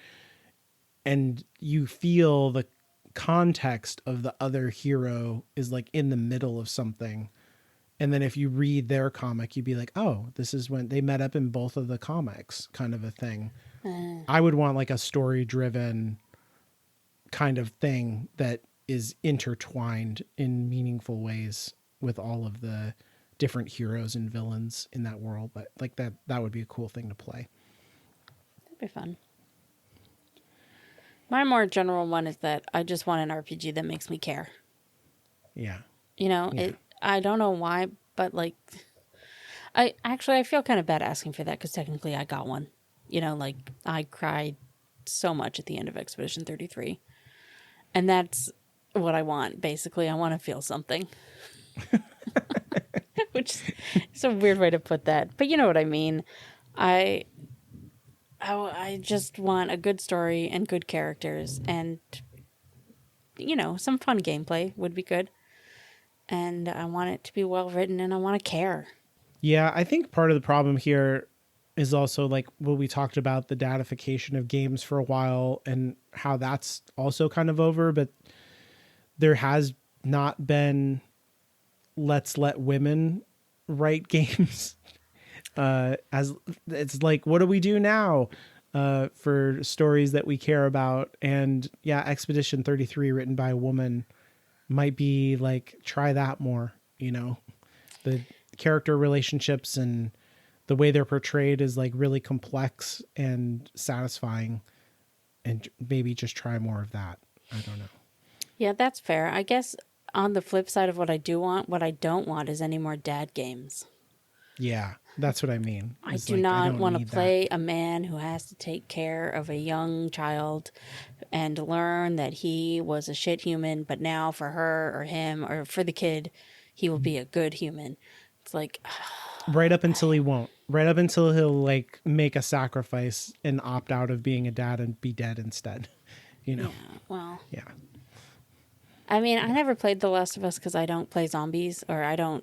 Speaker 1: and you feel the context of the other hero is like in the middle of something. And then if you read their comic, you'd be like, oh, this is when they met up in both of the comics, kind of a thing. I would want like a story driven kind of thing that is intertwined in meaningful ways with all of the different heroes and villains in that world. But like that would be a cool thing to play.
Speaker 2: That'd be fun. My more general one is that I just want an RPG that makes me care.
Speaker 1: Yeah.
Speaker 2: Yeah. I don't know why, but like, I feel kind of bad asking for that because technically I got one. Like I cried so much at the end of Expedition 33. And that's what I want, basically. I want to feel something. Which is a weird way to put that. But you know what I mean. I just want a good story and good characters and, some fun gameplay would be good. And I want it to be well written and I want to care.
Speaker 1: Yeah, I think part of the problem here is also like what we talked about, the datification of games for a while and how that's also kind of over. But there has not been let's let women write games. As it's like, what do we do now for stories that we care about? And yeah, Expedition 33 written by a woman might be like, try that more, the character relationships and the way they're portrayed is like really complex and satisfying, and maybe just try more of that. I don't know.
Speaker 2: Yeah, that's fair. I guess on the flip side of what I don't want is any more dad games.
Speaker 1: Yeah, that's what I mean.
Speaker 2: I do not want to play a man who has to take care of a young child and learn that he was a shit human, but now for her or him or for the kid, he will be a good human. It's like...
Speaker 1: right up until he won't. Right up until he'll like make a sacrifice and opt out of being a dad and be dead instead.
Speaker 2: Yeah, well...
Speaker 1: Yeah.
Speaker 2: I mean, I never played The Last of Us because I don't play zombies, or I don't.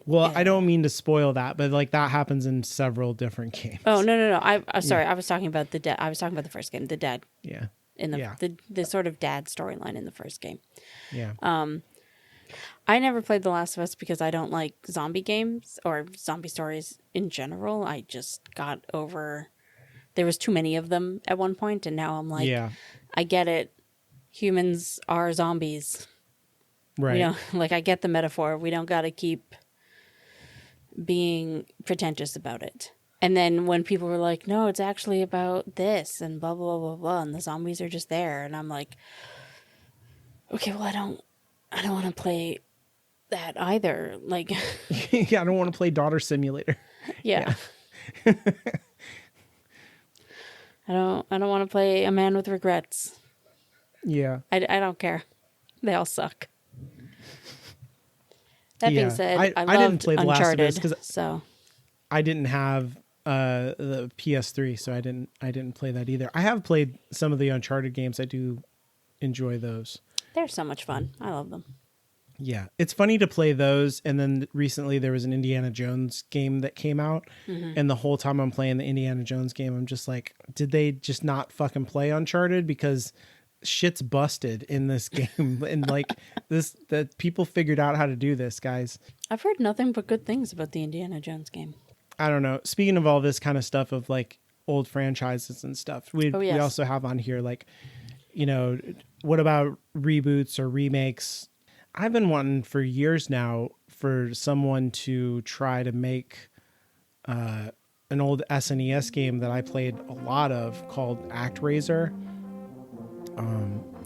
Speaker 1: Well, I don't mean to spoil that, but like that happens in several different games.
Speaker 2: Oh no! I'm sorry. I was talking about the dad. I was talking about the first game, the dad.
Speaker 1: Yeah.
Speaker 2: In the sort of dad storyline in the first game.
Speaker 1: Yeah.
Speaker 2: I never played The Last of Us because I don't like zombie games or zombie stories in general. I just got over. There was too many of them at one point, and now I'm like,
Speaker 1: yeah,
Speaker 2: I get it. Humans are zombies.
Speaker 1: Right.
Speaker 2: Like I get the metaphor. We don't got to keep being pretentious about it. And then when people were like, no, it's actually about this and blah, blah, blah, blah, and the zombies are just there. And I'm like, okay, well, I don't want to play that either. Like,
Speaker 1: yeah, I don't want to play Daughter Simulator.
Speaker 2: Yeah. I don't want to play A Man with Regrets.
Speaker 1: Yeah.
Speaker 2: I don't care. They all suck. That being said, I
Speaker 1: didn't play The
Speaker 2: Uncharted,
Speaker 1: Last of Us because
Speaker 2: so
Speaker 1: I didn't have the PS3, so I didn't play that either. I have played some of the Uncharted games. I do enjoy those.
Speaker 2: They're so much fun. I love them.
Speaker 1: Yeah, it's funny to play those. And then recently there was an Indiana Jones game that came out, and the whole time I'm playing the Indiana Jones game, I'm just like, did they just not fucking play Uncharted? Because shit's busted in this game, and like that people figured out how to do this, guys.
Speaker 2: I've heard nothing but good things about the Indiana Jones game.
Speaker 1: I don't know. Speaking of all this kind of stuff of like old franchises and stuff, we also have on here like, what about reboots or remakes? I've been wanting for years now for someone to try to make an old SNES game that I played a lot of called ActRaiser.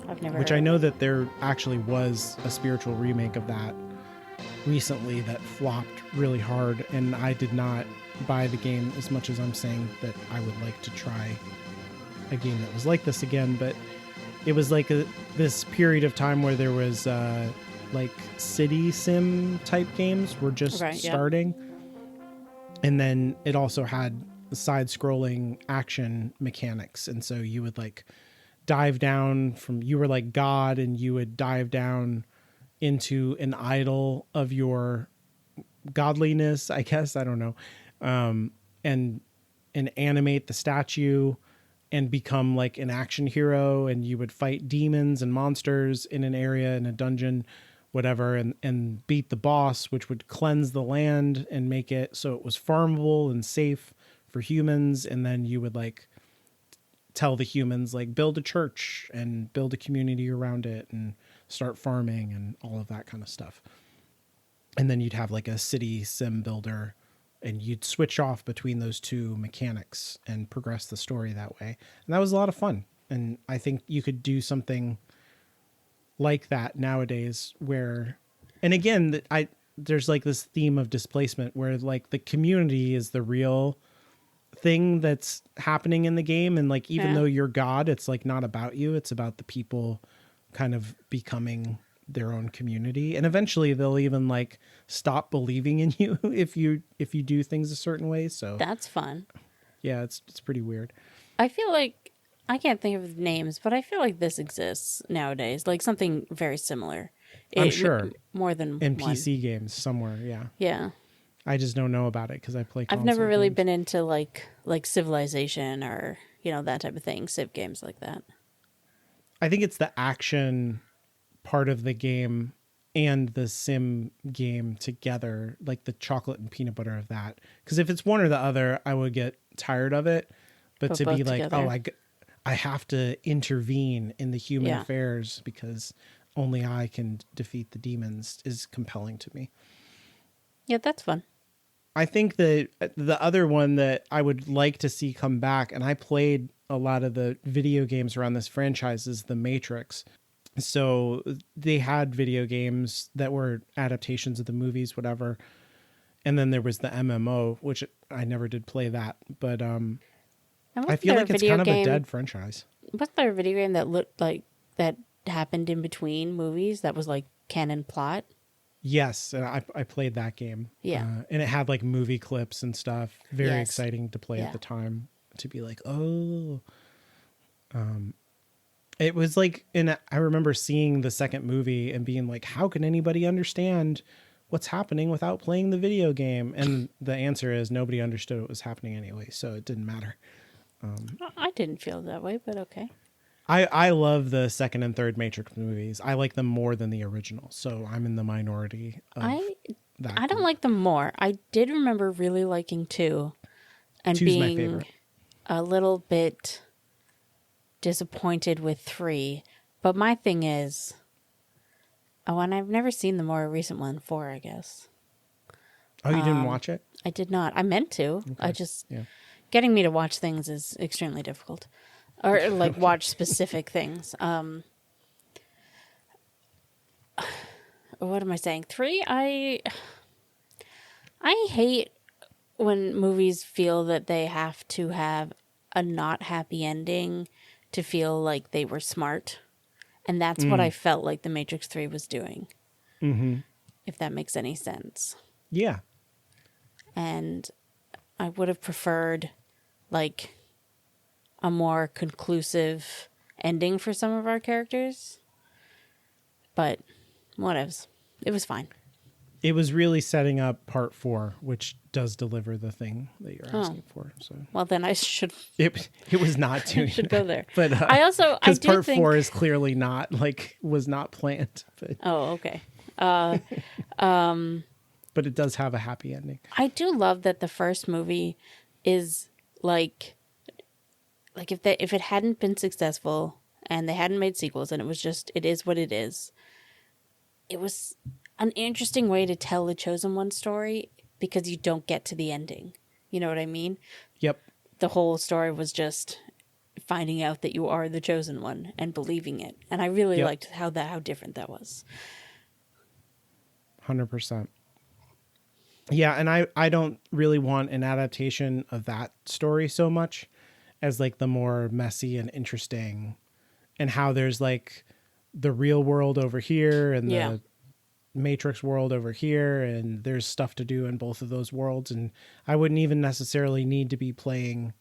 Speaker 2: I've never
Speaker 1: which I know that there actually was a spiritual remake of that recently that flopped really hard, and I did not buy the game as much as I'm saying that I would like to try a game that was like this again. But it was like this period of time where there was like city sim type games were just starting. And then it also had side scrolling action mechanics. And so you would like dive down you were like God, and you would dive down into an idol of your godliness, I guess. I don't know. And animate the statue and become like an action hero. And you would fight demons and monsters in an area, in a dungeon, whatever, and beat the boss, which would cleanse the land and make it so it was farmable and safe for humans. And then you would like tell the humans, like, build a church and build a community around it and start farming and all of that kind of stuff. And then you'd have like a city sim builder, and you'd switch off between those two mechanics and progress the story that way. And that was a lot of fun. And I think you could do something like that nowadays where, and again, there's like this theme of displacement where like the community is the real thing that's happening in the game. And like, even though you're God, it's like not about you. It's about the people kind of becoming their own community. And eventually they'll even like stop believing in you if you do things a certain way. So
Speaker 2: that's fun.
Speaker 1: Yeah, it's pretty weird.
Speaker 2: I feel like, I can't think of names, but I feel like this exists nowadays, like something very similar.
Speaker 1: I'm sure
Speaker 2: more than
Speaker 1: in
Speaker 2: one.
Speaker 1: PC games somewhere.
Speaker 2: Yeah.
Speaker 1: I just don't know about it because I play console
Speaker 2: I've never really
Speaker 1: games.
Speaker 2: been into like Civilization or, that type of thing, civ games like that.
Speaker 1: I think it's the action part of the game and the sim game together, like the chocolate and peanut butter of that. Because if it's one or the other, I would get tired of it. But to be like, together. I have to intervene in the human affairs because only I can defeat the demons is compelling to me.
Speaker 2: Yeah, that's fun.
Speaker 1: I think that the other one that I would like to see come back, and I played a lot of the video games around this franchise, is The Matrix. So they had video games that were adaptations of the movies, whatever. And then there was the MMO, which I never did play that. But I feel like it's kind of a dead franchise.
Speaker 2: Wasn't there a video game that looked like that happened in between movies that was like canon plot?
Speaker 1: Yes, and I played that game.
Speaker 2: Yeah.
Speaker 1: And it had like movie clips and stuff. Very exciting to play at the time, to be like, oh. It was like, I remember seeing the second movie and being like, how can anybody understand what's happening without playing the video game? And the answer is nobody understood what was happening anyway, so it didn't matter.
Speaker 2: I didn't feel that way, but okay.
Speaker 1: I love the second and third Matrix movies. I like them more than the original, so I'm in the minority of that.
Speaker 2: I don't like them more. I did remember really liking 2 and
Speaker 1: 2's
Speaker 2: being
Speaker 1: my favorite.
Speaker 2: A little bit disappointed with 3. But my thing is, and I've never seen the more recent one, 4, I guess.
Speaker 1: Oh, you didn't watch it?
Speaker 2: I did not. I meant to.
Speaker 1: Okay.
Speaker 2: I just... Yeah. Getting me to watch things is extremely difficult. Or, like, watch specific things. What am I saying? 3, I hate when movies feel that they have to have a not happy ending to feel like they were smart. And that's what I felt like The Matrix 3 was doing.
Speaker 1: Mm-hmm.
Speaker 2: If that makes any sense.
Speaker 1: Yeah.
Speaker 2: And I would have preferred, like, a more conclusive ending for some of our characters. But whatevs. It was fine.
Speaker 1: It was really setting up part 4, which does deliver the thing that you're asking for. So
Speaker 2: well, then I should.
Speaker 1: It was not doing.
Speaker 2: Should go there.
Speaker 1: But
Speaker 2: because
Speaker 1: part 4 is clearly not was not planned. But,
Speaker 2: oh, okay.
Speaker 1: but it does have a happy ending.
Speaker 2: I do love that the first movie is like if it hadn't been successful and they hadn't made sequels and it is what it is. It was an interesting way to tell the Chosen One story because you don't get to the ending. You know what I mean?
Speaker 1: Yep.
Speaker 2: The whole story was just finding out that you are the Chosen One and believing it. And I really liked how different that was.
Speaker 1: 100%. Yeah, and I don't really want an adaptation of that story so much as like the more messy and interesting, and how there's like the real world over here and
Speaker 2: Yeah.
Speaker 1: the Matrix world over here, and there's stuff to do in both of those worlds, and I wouldn't even necessarily need to be playing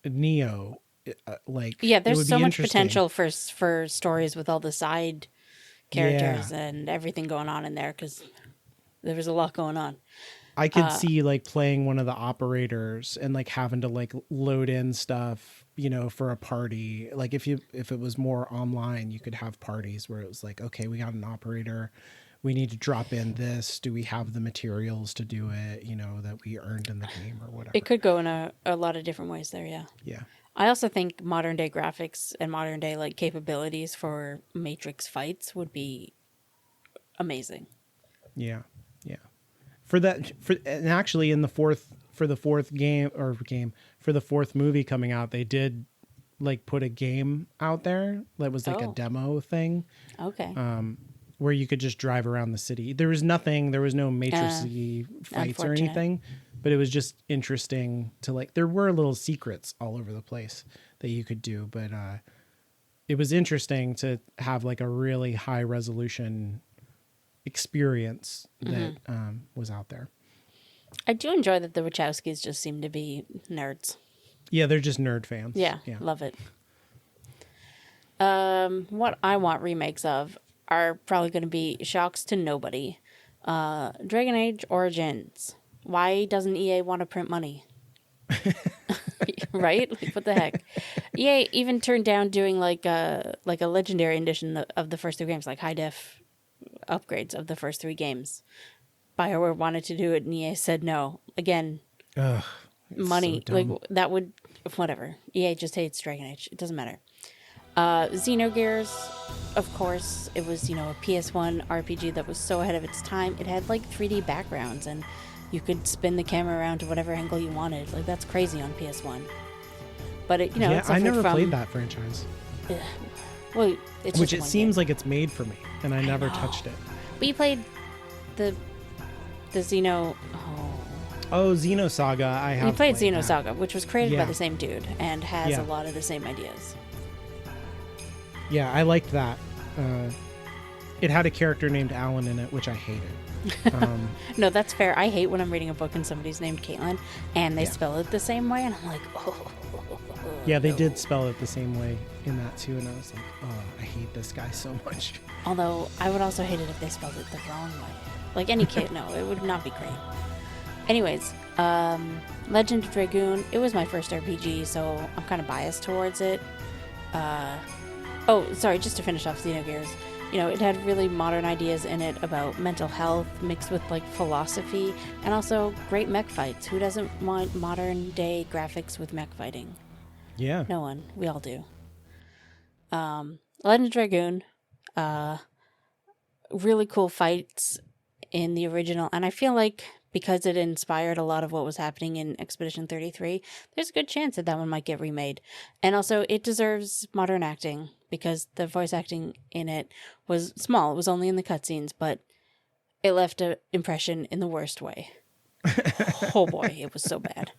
Speaker 1: Neo. Like,
Speaker 2: Yeah,
Speaker 1: it
Speaker 2: there's
Speaker 1: would
Speaker 2: so
Speaker 1: be
Speaker 2: much
Speaker 1: interesting.
Speaker 2: potential for stories with all the side characters and everything going on in there, because there was a lot going on.
Speaker 1: I could see like playing one of the operators and like having to like load in stuff, you know, for a party. Like if it was more online, you could have parties where it was like, okay, we got an operator, we need to drop in this. Do we have the materials to do it, you know, that we earned in the game or whatever?
Speaker 2: It could go in a lot of different ways there, yeah.
Speaker 1: Yeah.
Speaker 2: I also think modern day graphics and modern day like capabilities for Matrix fights would be amazing.
Speaker 1: Yeah. Yeah. And actually in the fourth movie coming out, they did like put a game out there that was like a demo thing.
Speaker 2: Okay.
Speaker 1: Where you could just drive around the city. There was no Matrix-y fights or
Speaker 2: unfortunate.
Speaker 1: anything, but it was just interesting to like, there were little secrets all over the place that you could do, but it was interesting to have like a really high resolution experience that was out there.
Speaker 2: I do enjoy that the Wachowskis just seem to be nerds.
Speaker 1: Yeah, they're just nerd fans.
Speaker 2: Yeah. Love it. What I want remakes of are probably going to be shocks to nobody. Dragon Age Origins. Why doesn't EA want to print money? Right? Like, what the heck? EA even turned down doing like a legendary edition of the first 3 games, like high def upgrades of the first 3 games. BioWare wanted to do it, and EA said no. Again, money.
Speaker 1: So
Speaker 2: like
Speaker 1: dumb.
Speaker 2: that would, whatever. EA just hates Dragon Age. It doesn't matter. Xenogears, of course, it was, you know, a PS1 RPG that was so ahead of its time. It had like 3D backgrounds, and you could spin the camera around to whatever angle you wanted. Like, that's crazy on PS1. But it, you know,
Speaker 1: Yeah,
Speaker 2: it
Speaker 1: I
Speaker 2: suffered
Speaker 1: never
Speaker 2: from,
Speaker 1: played that franchise,
Speaker 2: well, it's
Speaker 1: which
Speaker 2: just
Speaker 1: it
Speaker 2: one
Speaker 1: seems
Speaker 2: game.
Speaker 1: like it's made for me, and I never
Speaker 2: know.
Speaker 1: touched it.
Speaker 2: But you played the Xeno.
Speaker 1: Oh, Xenosaga, I have.
Speaker 2: You played
Speaker 1: that.
Speaker 2: Xenosaga, which was created by
Speaker 1: Yeah.
Speaker 2: the same dude and has
Speaker 1: Yeah.
Speaker 2: a lot of the same ideas.
Speaker 1: Yeah, I liked that. It had a character named Alan in it, which I hated.
Speaker 2: No, that's fair. I hate when I'm reading a book and somebody's named Caitlin and they
Speaker 1: Yeah.
Speaker 2: spell it the same way, and I'm like, oh.
Speaker 1: Yeah, they
Speaker 2: no.
Speaker 1: did spell it the same way in that too, and I was like, oh, I hate this guy so much.
Speaker 2: Although I would also hate it if they spelled it the wrong way. Like any kid, no, it would not be great. Anyways, Legend of Dragoon, it was my first RPG, so I'm kind of biased towards it. Just to finish off Xenogears, you know, it had really modern ideas in it about mental health mixed with like philosophy, and also great mech fights. Who doesn't want modern day graphics with mech fighting?
Speaker 1: Yeah.
Speaker 2: No one. We all do. Legend of Dragoon, really cool fights in the original, and I feel like because it inspired a lot of what was happening in Expedition 33, there's a good chance that one might get remade. And also, it deserves modern acting, because the voice acting in it was small. It was only in the cutscenes, but it left an impression in the worst way. Oh boy, it was so bad.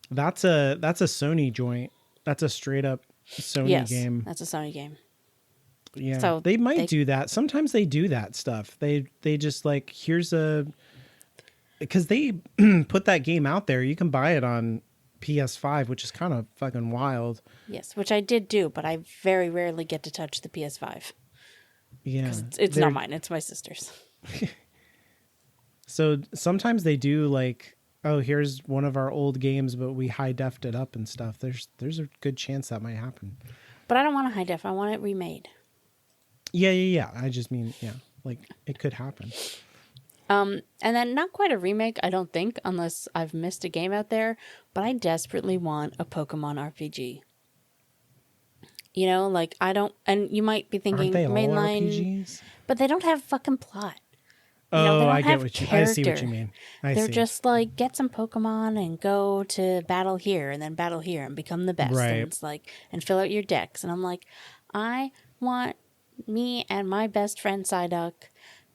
Speaker 1: That's a Sony joint. That's a straight up Sony
Speaker 2: Yes,
Speaker 1: game.
Speaker 2: that's a Sony game.
Speaker 1: Yeah.
Speaker 2: So
Speaker 1: they might do that. Sometimes they do that stuff. They just like, because they put that game out there. You can buy it on PS5, which is kind of fucking wild.
Speaker 2: Yes, which I did do, but I very rarely get to touch the PS5.
Speaker 1: Yeah.
Speaker 2: It's not mine, it's my sister's.
Speaker 1: So sometimes they do like, oh, here's one of our old games, but we high defed it up and stuff. There's a good chance that might happen.
Speaker 2: But I don't want a high def, I want it remade.
Speaker 1: Yeah. I just mean, yeah, like it could happen.
Speaker 2: And then not quite a remake, I don't think, unless I've missed a game out there, but I desperately want a Pokemon RPG. You know, like I don't, and you might be thinking
Speaker 1: Aren't they all
Speaker 2: mainline,
Speaker 1: RPGs?
Speaker 2: but they don't have fucking plot.
Speaker 1: Oh,
Speaker 2: they don't
Speaker 1: I
Speaker 2: have
Speaker 1: get what I see what
Speaker 2: character.
Speaker 1: you mean.
Speaker 2: They're just like, get some Pokemon and go to battle here and then battle here and become the best.
Speaker 1: Right.
Speaker 2: And it's like, and fill out your decks. And I'm like, I want me and my best friend Psyduck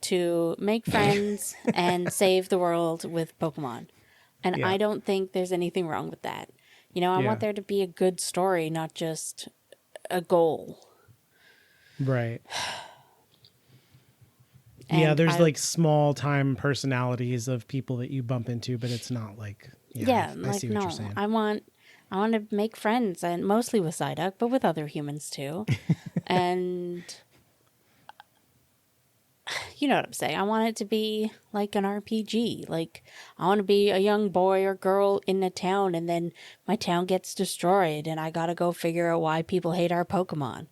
Speaker 2: to make friends and save the world with Pokemon. And
Speaker 1: Yeah.
Speaker 2: I don't think there's anything wrong with that. You know, I
Speaker 1: Yeah.
Speaker 2: want there to be a good story, not just a goal.
Speaker 1: Right.
Speaker 2: And
Speaker 1: yeah, there's like small time personalities of people that you bump into, but it's not like I
Speaker 2: like
Speaker 1: see what
Speaker 2: no,
Speaker 1: you're saying.
Speaker 2: I want to make friends, and mostly with Psyduck, but with other humans too. And you know what I'm saying? I want it to be like an RPG. Like, I want to be a young boy or girl in a town, and then my town gets destroyed, and I gotta go figure out why people hate our Pokemon,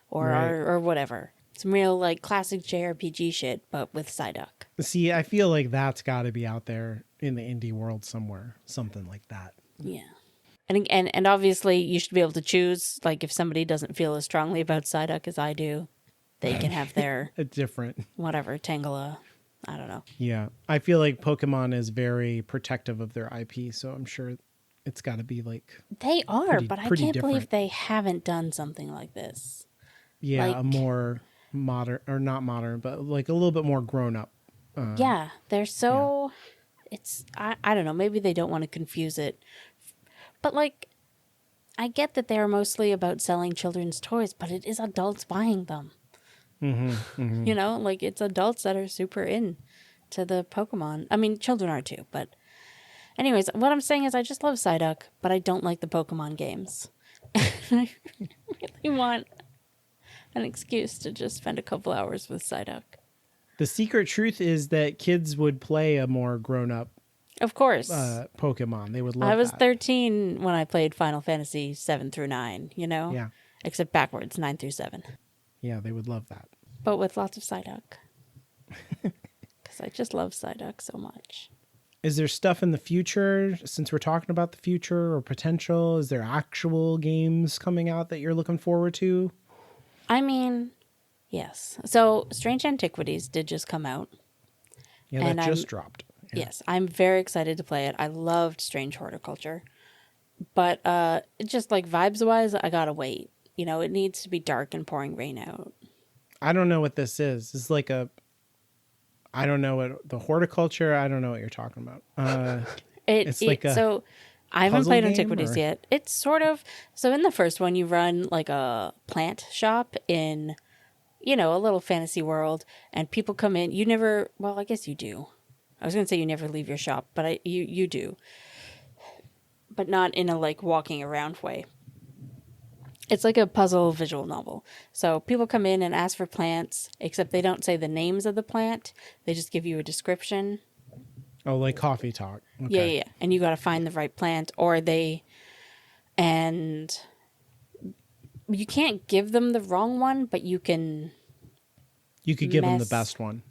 Speaker 2: or
Speaker 1: Right.
Speaker 2: or whatever. Some real like classic JRPG shit, but with Psyduck.
Speaker 1: See, I feel like that's got to be out there in the indie world somewhere, something like that.
Speaker 2: Yeah. And obviously, you should be able to choose. Like, if somebody doesn't feel as strongly about Psyduck as I do, they can have their
Speaker 1: A different.
Speaker 2: whatever Tangela. I don't know.
Speaker 1: Yeah, I feel like Pokemon is very protective of their IP, so I'm sure it's got to be like
Speaker 2: They are,
Speaker 1: pretty-
Speaker 2: but I
Speaker 1: pretty
Speaker 2: can't believe
Speaker 1: different.
Speaker 2: they haven't done something like this.
Speaker 1: a
Speaker 2: Like-
Speaker 1: more modern, or not modern, but like a little bit more grown up.
Speaker 2: Yeah, they're so. It's I don't know. Maybe they don't want to confuse it, but like, I get that they are mostly about selling children's toys, but it is adults buying them. You know, like it's adults that are super in to the Pokemon. I mean, children are too, but anyways, what I'm saying is I just love Psyduck, but I don't like the Pokemon games. I really want an excuse to just spend a couple hours with Psyduck.
Speaker 1: The secret truth is that kids would play a more grown up
Speaker 2: Of course.
Speaker 1: Pokemon. They would love
Speaker 2: I was
Speaker 1: that.
Speaker 2: 13 when I played Final Fantasy 7 through 9, you know?
Speaker 1: Yeah.
Speaker 2: Except backwards, 9 through 7.
Speaker 1: Yeah, they would love that.
Speaker 2: But with lots of Psyduck. Because I just love Psyduck so much.
Speaker 1: Is there stuff in the future, since we're talking about the future or potential? Is there actual games coming out that you're looking forward to?
Speaker 2: I mean, yes. So, Strange Antiquities did just come out.
Speaker 1: Yeah,
Speaker 2: And
Speaker 1: that
Speaker 2: I'm-
Speaker 1: just dropped. Yeah.
Speaker 2: Yes, I'm very excited to play it. I loved Strange Horticulture. But just like vibes-wise, I gotta wait. You know, it needs to be dark and pouring rain out.
Speaker 1: I don't know what this is. It's like I don't know what the horticulture. I don't know what you're talking about. It's like a
Speaker 2: so I haven't
Speaker 1: puzzle
Speaker 2: played
Speaker 1: game,
Speaker 2: Antiquities
Speaker 1: or-
Speaker 2: yet. It's sort of so in the first one you run like a plant shop in, you know, a little fantasy world, and people come in. You never. Well, I guess you do. I was gonna say you never leave your shop, but you do. But not in a like walking around way. It's like a puzzle visual novel. So people come in and ask for plants, except they don't say the names of the plant. They just give you a description.
Speaker 1: Oh, like coffee talk.
Speaker 2: Yeah,
Speaker 1: Okay.
Speaker 2: yeah. And you got to find the right plant, and you can't give them the wrong one, but you can.
Speaker 1: You could give them the
Speaker 2: Mess.
Speaker 1: best one.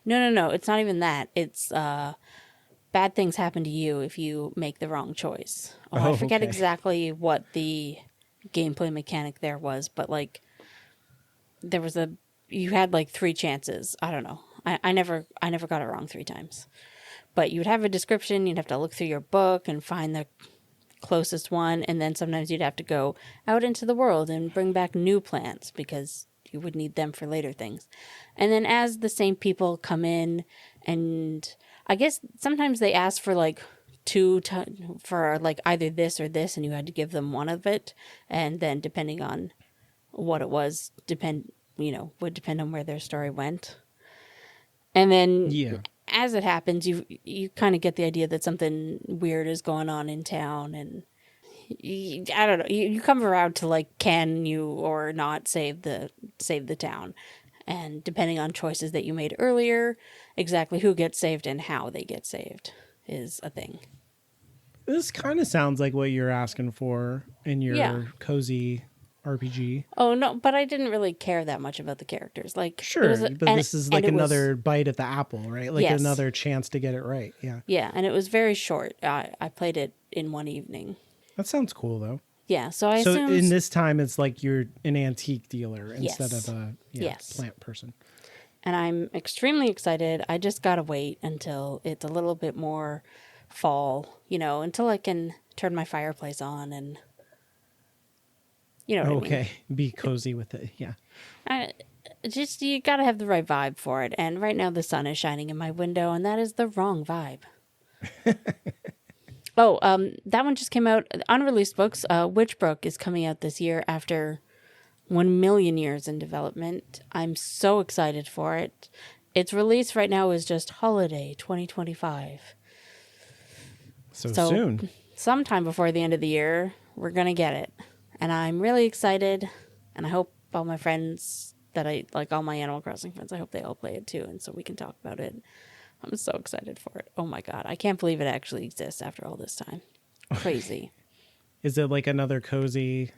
Speaker 2: No. It's not even that. It's bad things happen to you if you make the wrong choice. I forget
Speaker 1: okay.
Speaker 2: exactly what the gameplay mechanic there was, but like there was you had like 3 chances. I don't know. I never got it wrong 3 times. But you'd have a description, you'd have to look through your book and find the closest one, and then sometimes you'd have to go out into the world and bring back new plants because you would need them for later things. And then as the same people come in, and I guess sometimes they ask for like for like either this or this, and you had to give them one of it, and then depending on what it was, would depend on where their story went. And then
Speaker 1: Yeah.
Speaker 2: as it happens, you kind of get the idea that something weird is going on in town, and I don't know. You come around to like, can you or not save the town, and depending on choices that you made earlier, exactly who gets saved and how they get saved is a thing.
Speaker 1: This kind of sounds like what you're asking for in your
Speaker 2: Yeah.
Speaker 1: cozy RPG.
Speaker 2: Oh no, but I didn't really care that much about the characters. Like,
Speaker 1: Sure, but this is like
Speaker 2: and it was-
Speaker 1: another bite at the apple, right? Like
Speaker 2: Yes.
Speaker 1: another chance to get it right. Yeah.
Speaker 2: Yeah, and it was very short. I played it in one evening.
Speaker 1: That sounds cool, though.
Speaker 2: Yeah, so I
Speaker 1: So
Speaker 2: assumed...
Speaker 1: in this time, it's like you're an antique dealer instead
Speaker 2: Yes.
Speaker 1: of a
Speaker 2: Yes.
Speaker 1: plant person.
Speaker 2: And I'm extremely excited. I just gotta wait until it's a little bit more fall, until I can turn my fireplace on and... You know what I mean?
Speaker 1: Okay. Be cozy with it. Yeah.
Speaker 2: just you gotta have the right vibe for it. And right now the sun is shining in my window, and that is the wrong vibe. That one just came out. Unreleased books. Witchbrook is coming out this year after 1,000,000 years in development. I'm so excited for it. Its release right now is just holiday 2025.
Speaker 1: So soon.
Speaker 2: Sometime before the end of the year, we're gonna get it, and I'm really excited. And I hope all my friends all my Animal Crossing friends, I hope they all play it too, and so we can talk about it. I'm so excited for it. Oh my god, I can't believe it actually exists after all this time. Crazy.
Speaker 1: Is it like another cozy?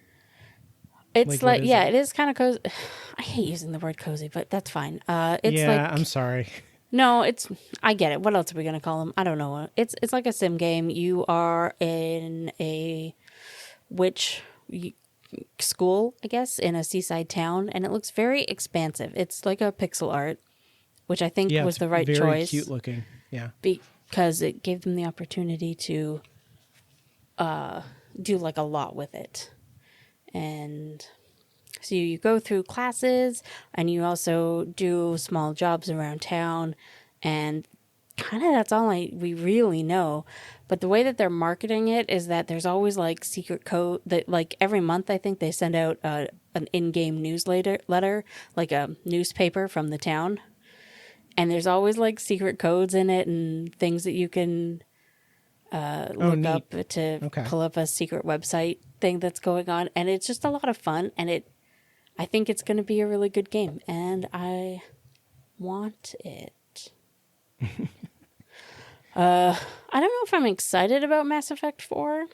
Speaker 2: It's it is kind of cozy. I hate using the word cozy, but that's fine.
Speaker 1: I'm sorry.
Speaker 2: No, I get it. What else are we gonna call them? I don't know. It's like a sim game. You are in a witch school, I guess, in a seaside town, and it looks very expansive. It's like a pixel art, which I think was the right
Speaker 1: very
Speaker 2: choice.
Speaker 1: Cute looking, yeah.
Speaker 2: Because it gave them the opportunity to do like a lot with it. And so you go through classes, and you also do small jobs around town, and kind of that's all we really know. But the way that they're marketing it is that there's always like secret code that like every month I think they send out an in-game newsletter, like a newspaper from the town. And there's always like secret codes in it and things that you can look up to pull up a secret website thing that's going on. And it's just a lot of fun. And I think it's going to be a really good game. And I want it. I don't know if I'm excited about Mass Effect 4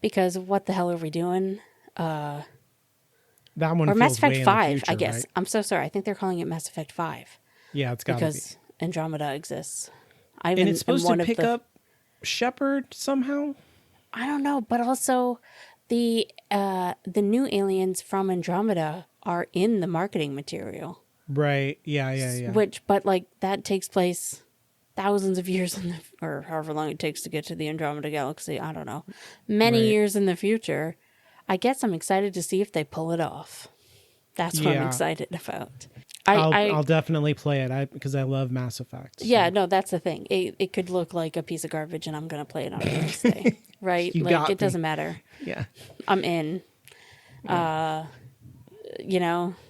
Speaker 2: because what the hell are we doing?
Speaker 1: That one
Speaker 2: or Mass Effect 5,
Speaker 1: future,
Speaker 2: I guess.
Speaker 1: right?
Speaker 2: I'm so sorry. I think they're calling it Mass Effect 5.
Speaker 1: Yeah, it's got to be.
Speaker 2: Because Andromeda exists.
Speaker 1: And it's supposed to pick up Shepard somehow?
Speaker 2: I don't know, but also the new aliens from Andromeda are in the marketing material.
Speaker 1: Right. Yeah.
Speaker 2: But like that takes place thousands of years or however long it takes to get to the Andromeda galaxy. I don't know. Many years in the future. I guess I'm excited to see if they pull it off. That's what I'm excited about.
Speaker 1: I'll definitely play it because I love Mass Effect. So.
Speaker 2: Yeah, no, that's the thing. It could look like a piece of garbage, and I'm going to play it on release day, right? It doesn't matter.
Speaker 1: Yeah.
Speaker 2: I'm in.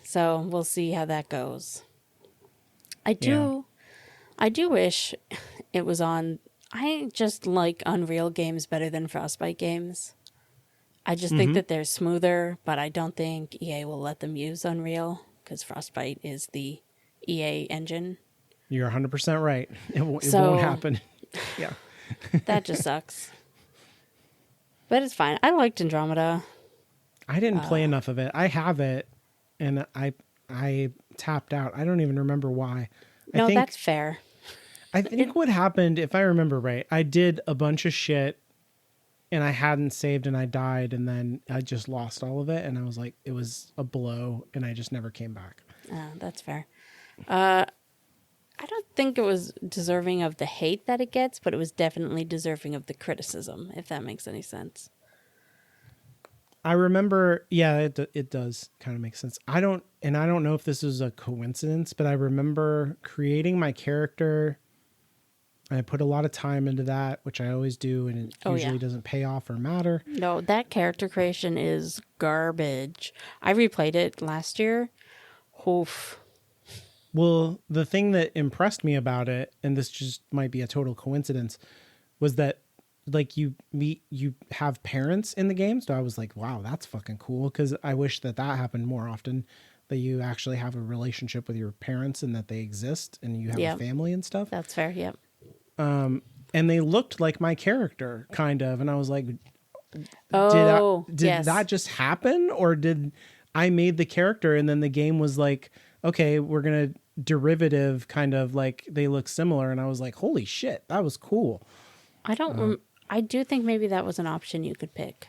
Speaker 2: So we'll see how that goes. I do wish it was on. I just like Unreal games better than Frostbite games. I just think that they're smoother, but I don't think EA will let them use Unreal because Frostbite is the EA engine.
Speaker 1: You're 100% right. It won't happen. Yeah.
Speaker 2: That just sucks. But it's fine. I liked Andromeda.
Speaker 1: I didn't play enough of it. I have it, and I tapped out. I don't even remember why.
Speaker 2: No, that's fair.
Speaker 1: I think what happened, if I remember right, I did a bunch of shit, and I hadn't saved, and I died, and then I just lost all of it, and I was like, it was a blow, and I just never came back.
Speaker 2: Oh, that's fair. I don't think it was deserving of the hate that it gets, but it was definitely deserving of the criticism, if that makes any sense.
Speaker 1: I remember, yeah, it does kind of make sense. I don't know if this is a coincidence, but I remember creating my character. I put a lot of time into that, which I always do, and it usually doesn't pay off or matter.
Speaker 2: No, that character creation is garbage. I replayed it last year. Oof.
Speaker 1: Well, the thing that impressed me about it, and this just might be a total coincidence, was that like you have parents in the game. So I was like, wow, that's fucking cool. Because I wish that happened more often, that you actually have a relationship with your parents and that they exist and you have a family and stuff.
Speaker 2: That's fair. Yep.
Speaker 1: And they looked like my character kind of. And I was like, did that just happen? Or did I made the character and then the game was like, okay, we're going to derivative kind of like they look similar. And I was like, holy shit, that was cool.
Speaker 2: I do think maybe that was an option you could pick.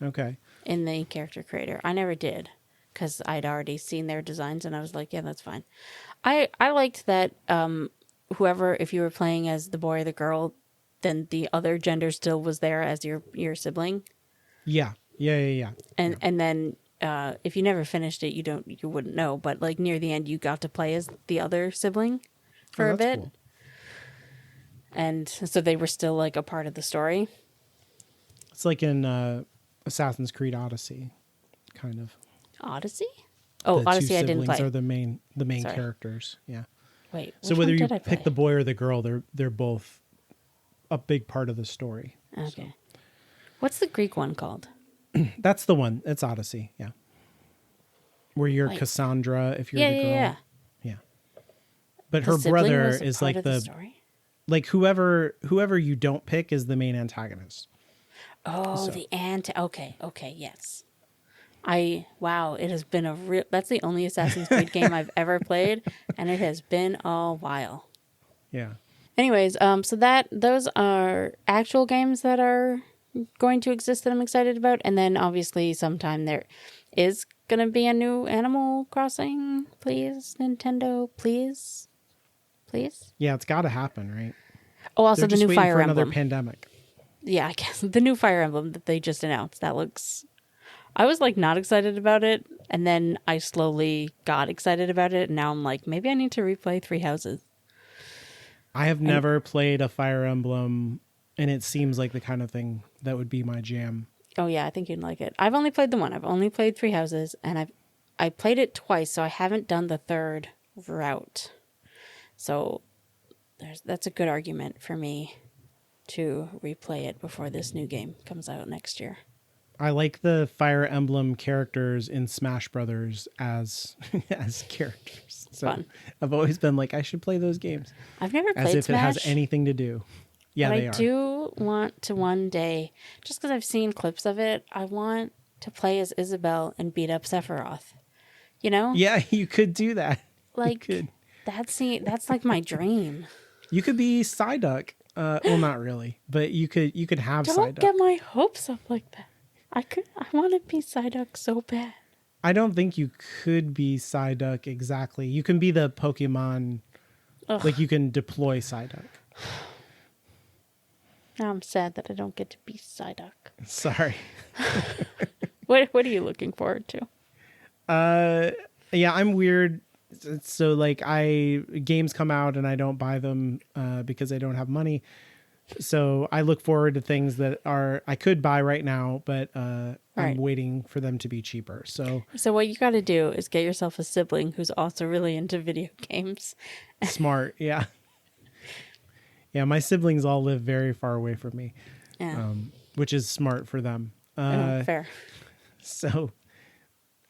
Speaker 1: Okay.
Speaker 2: In the character creator. I never did because I'd already seen their designs and I was like, yeah, that's fine. I liked that whoever, if you were playing as the boy or the girl, then the other gender still was there as your sibling.
Speaker 1: Yeah.
Speaker 2: And then if you never finished it, you wouldn't know. But like near the end, you got to play as the other sibling for a bit,
Speaker 1: Cool.
Speaker 2: and so they were still like a part of the story.
Speaker 1: It's like in Assassin's Creed Odyssey, kind of.
Speaker 2: Odyssey? Oh,
Speaker 1: The
Speaker 2: Odyssey,
Speaker 1: two
Speaker 2: I didn't
Speaker 1: siblings
Speaker 2: play.
Speaker 1: are the main
Speaker 2: Sorry.
Speaker 1: characters. Yeah.
Speaker 2: Wait,
Speaker 1: So
Speaker 2: which
Speaker 1: whether
Speaker 2: one
Speaker 1: you
Speaker 2: did I
Speaker 1: pick
Speaker 2: play?
Speaker 1: the boy or the girl, they're both a big part of the story.
Speaker 2: Okay. What's the Greek one called?
Speaker 1: That's the one. It's Odyssey. Yeah. Where you're
Speaker 2: Wait.
Speaker 1: Cassandra if you're
Speaker 2: Yeah,
Speaker 1: the
Speaker 2: yeah,
Speaker 1: girl.
Speaker 2: yeah.
Speaker 1: Yeah. But
Speaker 2: The
Speaker 1: her
Speaker 2: sibling
Speaker 1: brother
Speaker 2: was a
Speaker 1: is
Speaker 2: part
Speaker 1: like
Speaker 2: of the story?
Speaker 1: like whoever you don't pick is the main antagonist.
Speaker 2: Oh,
Speaker 1: So-
Speaker 2: the okay, yes. Wow, it has been that's the only Assassin's Creed game I've ever played, and it has been a while.
Speaker 1: Yeah.
Speaker 2: Anyways, so those are actual games that are going to exist that I'm excited about, and then obviously sometime there is gonna be a new Animal Crossing. Please, Nintendo, please.
Speaker 1: Yeah, it's got to happen, right?
Speaker 2: Oh, also
Speaker 1: They're
Speaker 2: the
Speaker 1: just
Speaker 2: new
Speaker 1: waiting
Speaker 2: Fire
Speaker 1: for another
Speaker 2: Emblem.
Speaker 1: pandemic.
Speaker 2: Yeah, I guess the new Fire Emblem that they just announced. That looks. I was like not excited about it, and then I slowly got excited about it, and now I'm like, maybe I need to replay Three Houses.
Speaker 1: I have never played a Fire Emblem, and it seems like the kind of thing that would be my jam.
Speaker 2: Oh yeah, I think you'd like it. I've only played the one. I've only played Three Houses, and I played it twice, so I haven't done the third route. So that's a good argument for me to replay it before this new game comes out next year.
Speaker 1: I like the Fire Emblem characters in Smash Brothers as as characters. So
Speaker 2: Fun.
Speaker 1: I've always been like, I should play those games
Speaker 2: I've never
Speaker 1: as
Speaker 2: played
Speaker 1: if
Speaker 2: Smash.
Speaker 1: it has anything to do. Yeah,
Speaker 2: But
Speaker 1: they
Speaker 2: I
Speaker 1: are.
Speaker 2: do want to one day, just because I've seen clips of it, I want to play as Isabelle and beat up Sephiroth. You know?
Speaker 1: Yeah, you could do that.
Speaker 2: Like,
Speaker 1: you could.
Speaker 2: that's like my dream.
Speaker 1: You could be Psyduck. Well, not really, but you could have
Speaker 2: Don't
Speaker 1: Psyduck.
Speaker 2: get my hopes up like that. I want to be Psyduck so bad.
Speaker 1: I don't think you could be Psyduck exactly. You can be the Pokemon.
Speaker 2: Ugh.
Speaker 1: Like you can deploy Psyduck.
Speaker 2: Now I'm sad that I don't get to be Psyduck.
Speaker 1: Sorry.
Speaker 2: What are you looking forward to?
Speaker 1: Yeah, I'm weird. So like games come out and I don't buy them because I don't have money. So I look forward to things that I could buy right now, but I'm
Speaker 2: Right.
Speaker 1: waiting for them to be cheaper. So
Speaker 2: So what you got to do is get yourself a sibling who's also really into video games.
Speaker 1: smart, yeah. Yeah, my siblings all live very far away from me,
Speaker 2: Yeah,
Speaker 1: which is smart for them.
Speaker 2: fair.
Speaker 1: So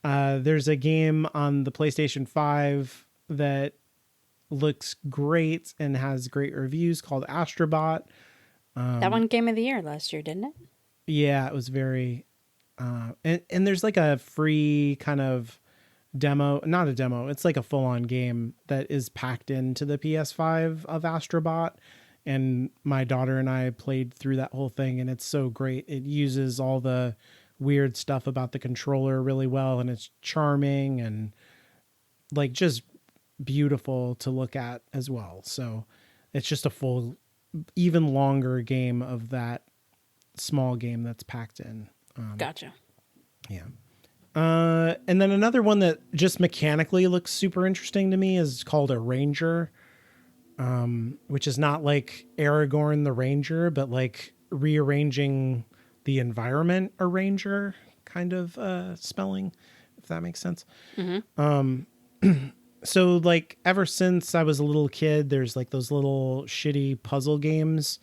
Speaker 1: there's a game on the PlayStation 5 that looks great and has great reviews called Astrobot.
Speaker 2: That won Game of the Year last year, didn't it?
Speaker 1: Yeah, it was very and there's like a free kind of demo, not a demo, it's like a full-on game that is packed into the PS5 of Astrobot, and my daughter and I played through that whole thing, and it's so great. It uses all the weird stuff about the controller really well, and it's charming and like just beautiful to look at as well. So it's just a full, even longer game of that small game that's packed in.
Speaker 2: Gotcha.
Speaker 1: Yeah. And then another one that just mechanically looks super interesting to me is called a Ranger, which is not like Aragorn the Ranger, but like rearranging the environment a ranger kind of spelling, if that makes sense. So like ever since I was a little kid, there's like those little shitty puzzle games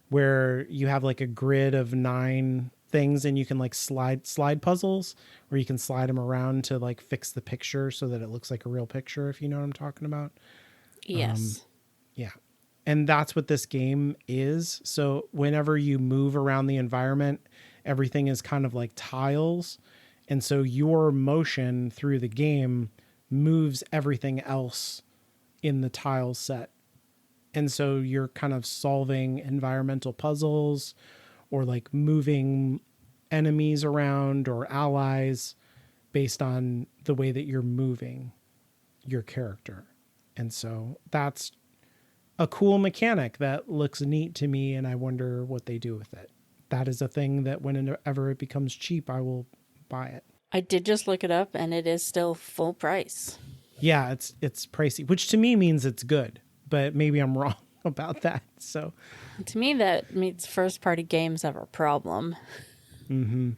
Speaker 1: where you have like a grid of 9 things and you can like slide puzzles where you can slide them around to like fix the picture so that it looks like a real picture, if you know what I'm talking about.
Speaker 2: Yes.
Speaker 1: Yeah. And that's what this game is. So whenever you move around the environment, everything is kind of like tiles. And so your motion through the game moves everything else in the tile set. And so you're kind of solving environmental puzzles or like moving enemies around or allies based on the way that you're moving your character. And so that's a cool mechanic that looks neat to me, and I wonder what they do with it. That is a thing that whenever it becomes cheap, I will buy it.
Speaker 2: I did just look it up, and it is still full price.
Speaker 1: Yeah, it's pricey, which to me means it's good, but maybe I'm wrong about that. So
Speaker 2: To me, that means first-party games have a problem. Mm-hmm.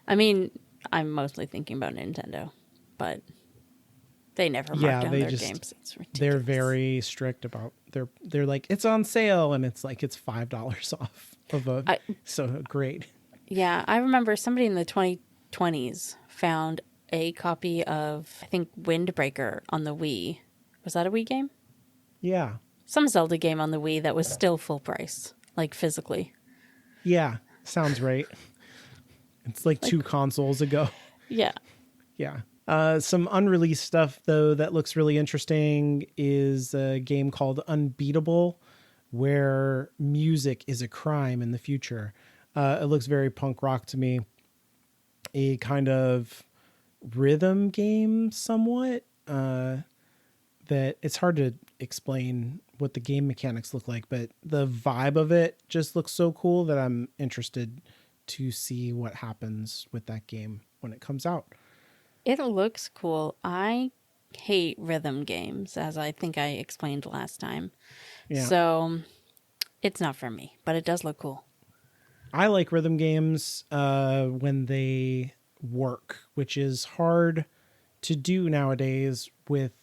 Speaker 2: I mean, I'm mostly thinking about Nintendo, but they never mark down their games. It's ridiculous.
Speaker 1: They're very strict about they're like, it's on sale, and it's like it's $5 off of so great.
Speaker 2: Yeah, I remember somebody in the 2020s found a copy of, I think, Windbreaker on the Wii. Was that a Wii game?
Speaker 1: Yeah.
Speaker 2: Some Zelda game on the Wii that was still full price, like physically.
Speaker 1: Yeah, sounds right. It's like 2 consoles ago.
Speaker 2: Yeah.
Speaker 1: Yeah. Some unreleased stuff, though, that looks really interesting is a game called Unbeatable, where music is a crime in the future. It looks very punk rock to me. A kind of rhythm game somewhat, that it's hard to explain what the game mechanics look like, but the vibe of it just looks so cool that I'm interested to see what happens with that game when it comes out.
Speaker 2: It looks cool. I hate rhythm games, as I think I explained last time. Yeah. So it's not for me, but it does look cool.
Speaker 1: I like rhythm games when they work, which is hard to do nowadays with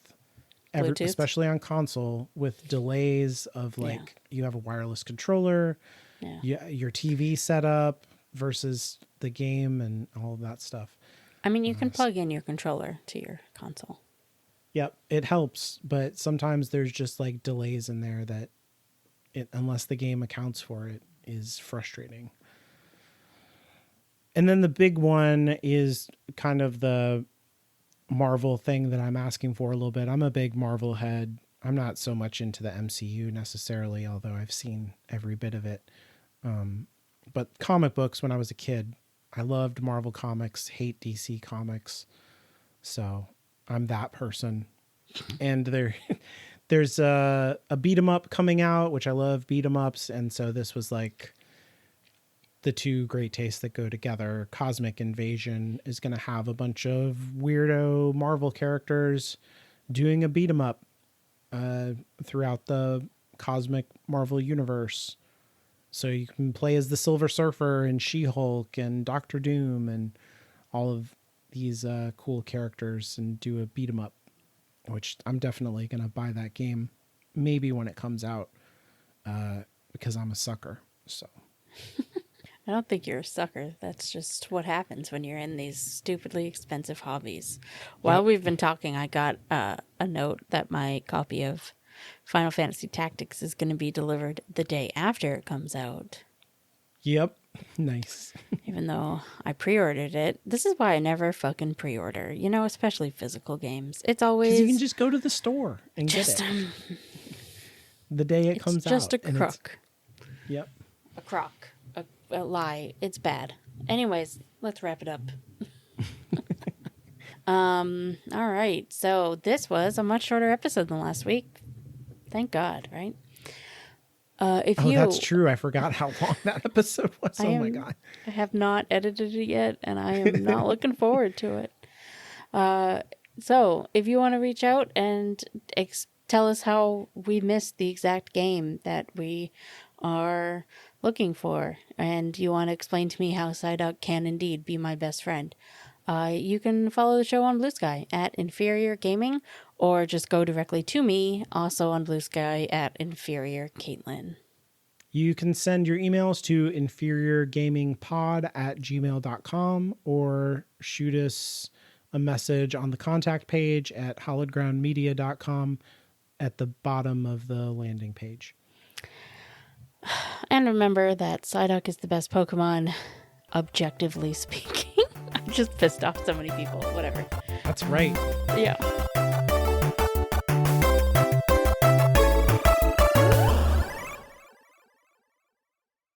Speaker 1: especially on console, with delays of like you have a wireless controller, your TV setup versus the game and all of that stuff.
Speaker 2: I mean, you can plug in your controller to your console.
Speaker 1: Yep, it helps, but sometimes there's just like delays in there that unless the game accounts for it, is frustrating. And then the big one is kind of the Marvel thing that I'm asking for a little bit. I'm a big Marvel head. I'm not so much into the MCU necessarily, although I've seen every bit of it. But comic books, when I was a kid, I loved Marvel comics, hate DC comics. So I'm that person. And there's a beat 'em up coming out, which I love beat 'em ups. And so this was like the two great tastes that go together. Cosmic Invasion is going to have a bunch of weirdo Marvel characters doing a beat 'em up throughout the cosmic Marvel universe. So you can play as the Silver Surfer and She-Hulk and Doctor Doom and all of these cool characters and do a beat 'em up, which I'm definitely going to buy that game maybe when it comes out because I'm a sucker. So
Speaker 2: I don't think you're a sucker. That's just what happens when you're in these stupidly expensive hobbies. While we've been talking, I got a note that my copy of Final Fantasy Tactics is going to be delivered the day after it comes out.
Speaker 1: Yep. Nice.
Speaker 2: Even though I pre-ordered it. This is why I never fucking pre-order, especially physical games. It's always...
Speaker 1: Because you can just go to the store and get it. The day it comes out.
Speaker 2: It's just a crook.
Speaker 1: Yep.
Speaker 2: A crock. A lie. It's bad. Anyways, let's wrap it up. All right. So this was a much shorter episode than last week. Thank God, right?
Speaker 1: That's true. I forgot how long that episode was. My God.
Speaker 2: I have not edited it yet, and I am not looking forward to it. So if you want to reach out and tell us how we missed the exact game that we are looking for, and you want to explain to me how Psyduck can indeed be my best friend, you can follow the show on Blue Sky at Inferior Gaming, or just go directly to me, also on Blue Sky at Inferior Caitlin.
Speaker 1: You can send your emails to inferiorgamingpod@gmail.com or shoot us a message on the contact page at hollowedgroundmedia.com at the bottom of the landing page.
Speaker 2: And remember that Psyduck is the best Pokemon, objectively speaking. I'm just pissed off so many people. Whatever.
Speaker 1: That's right.
Speaker 2: Yeah.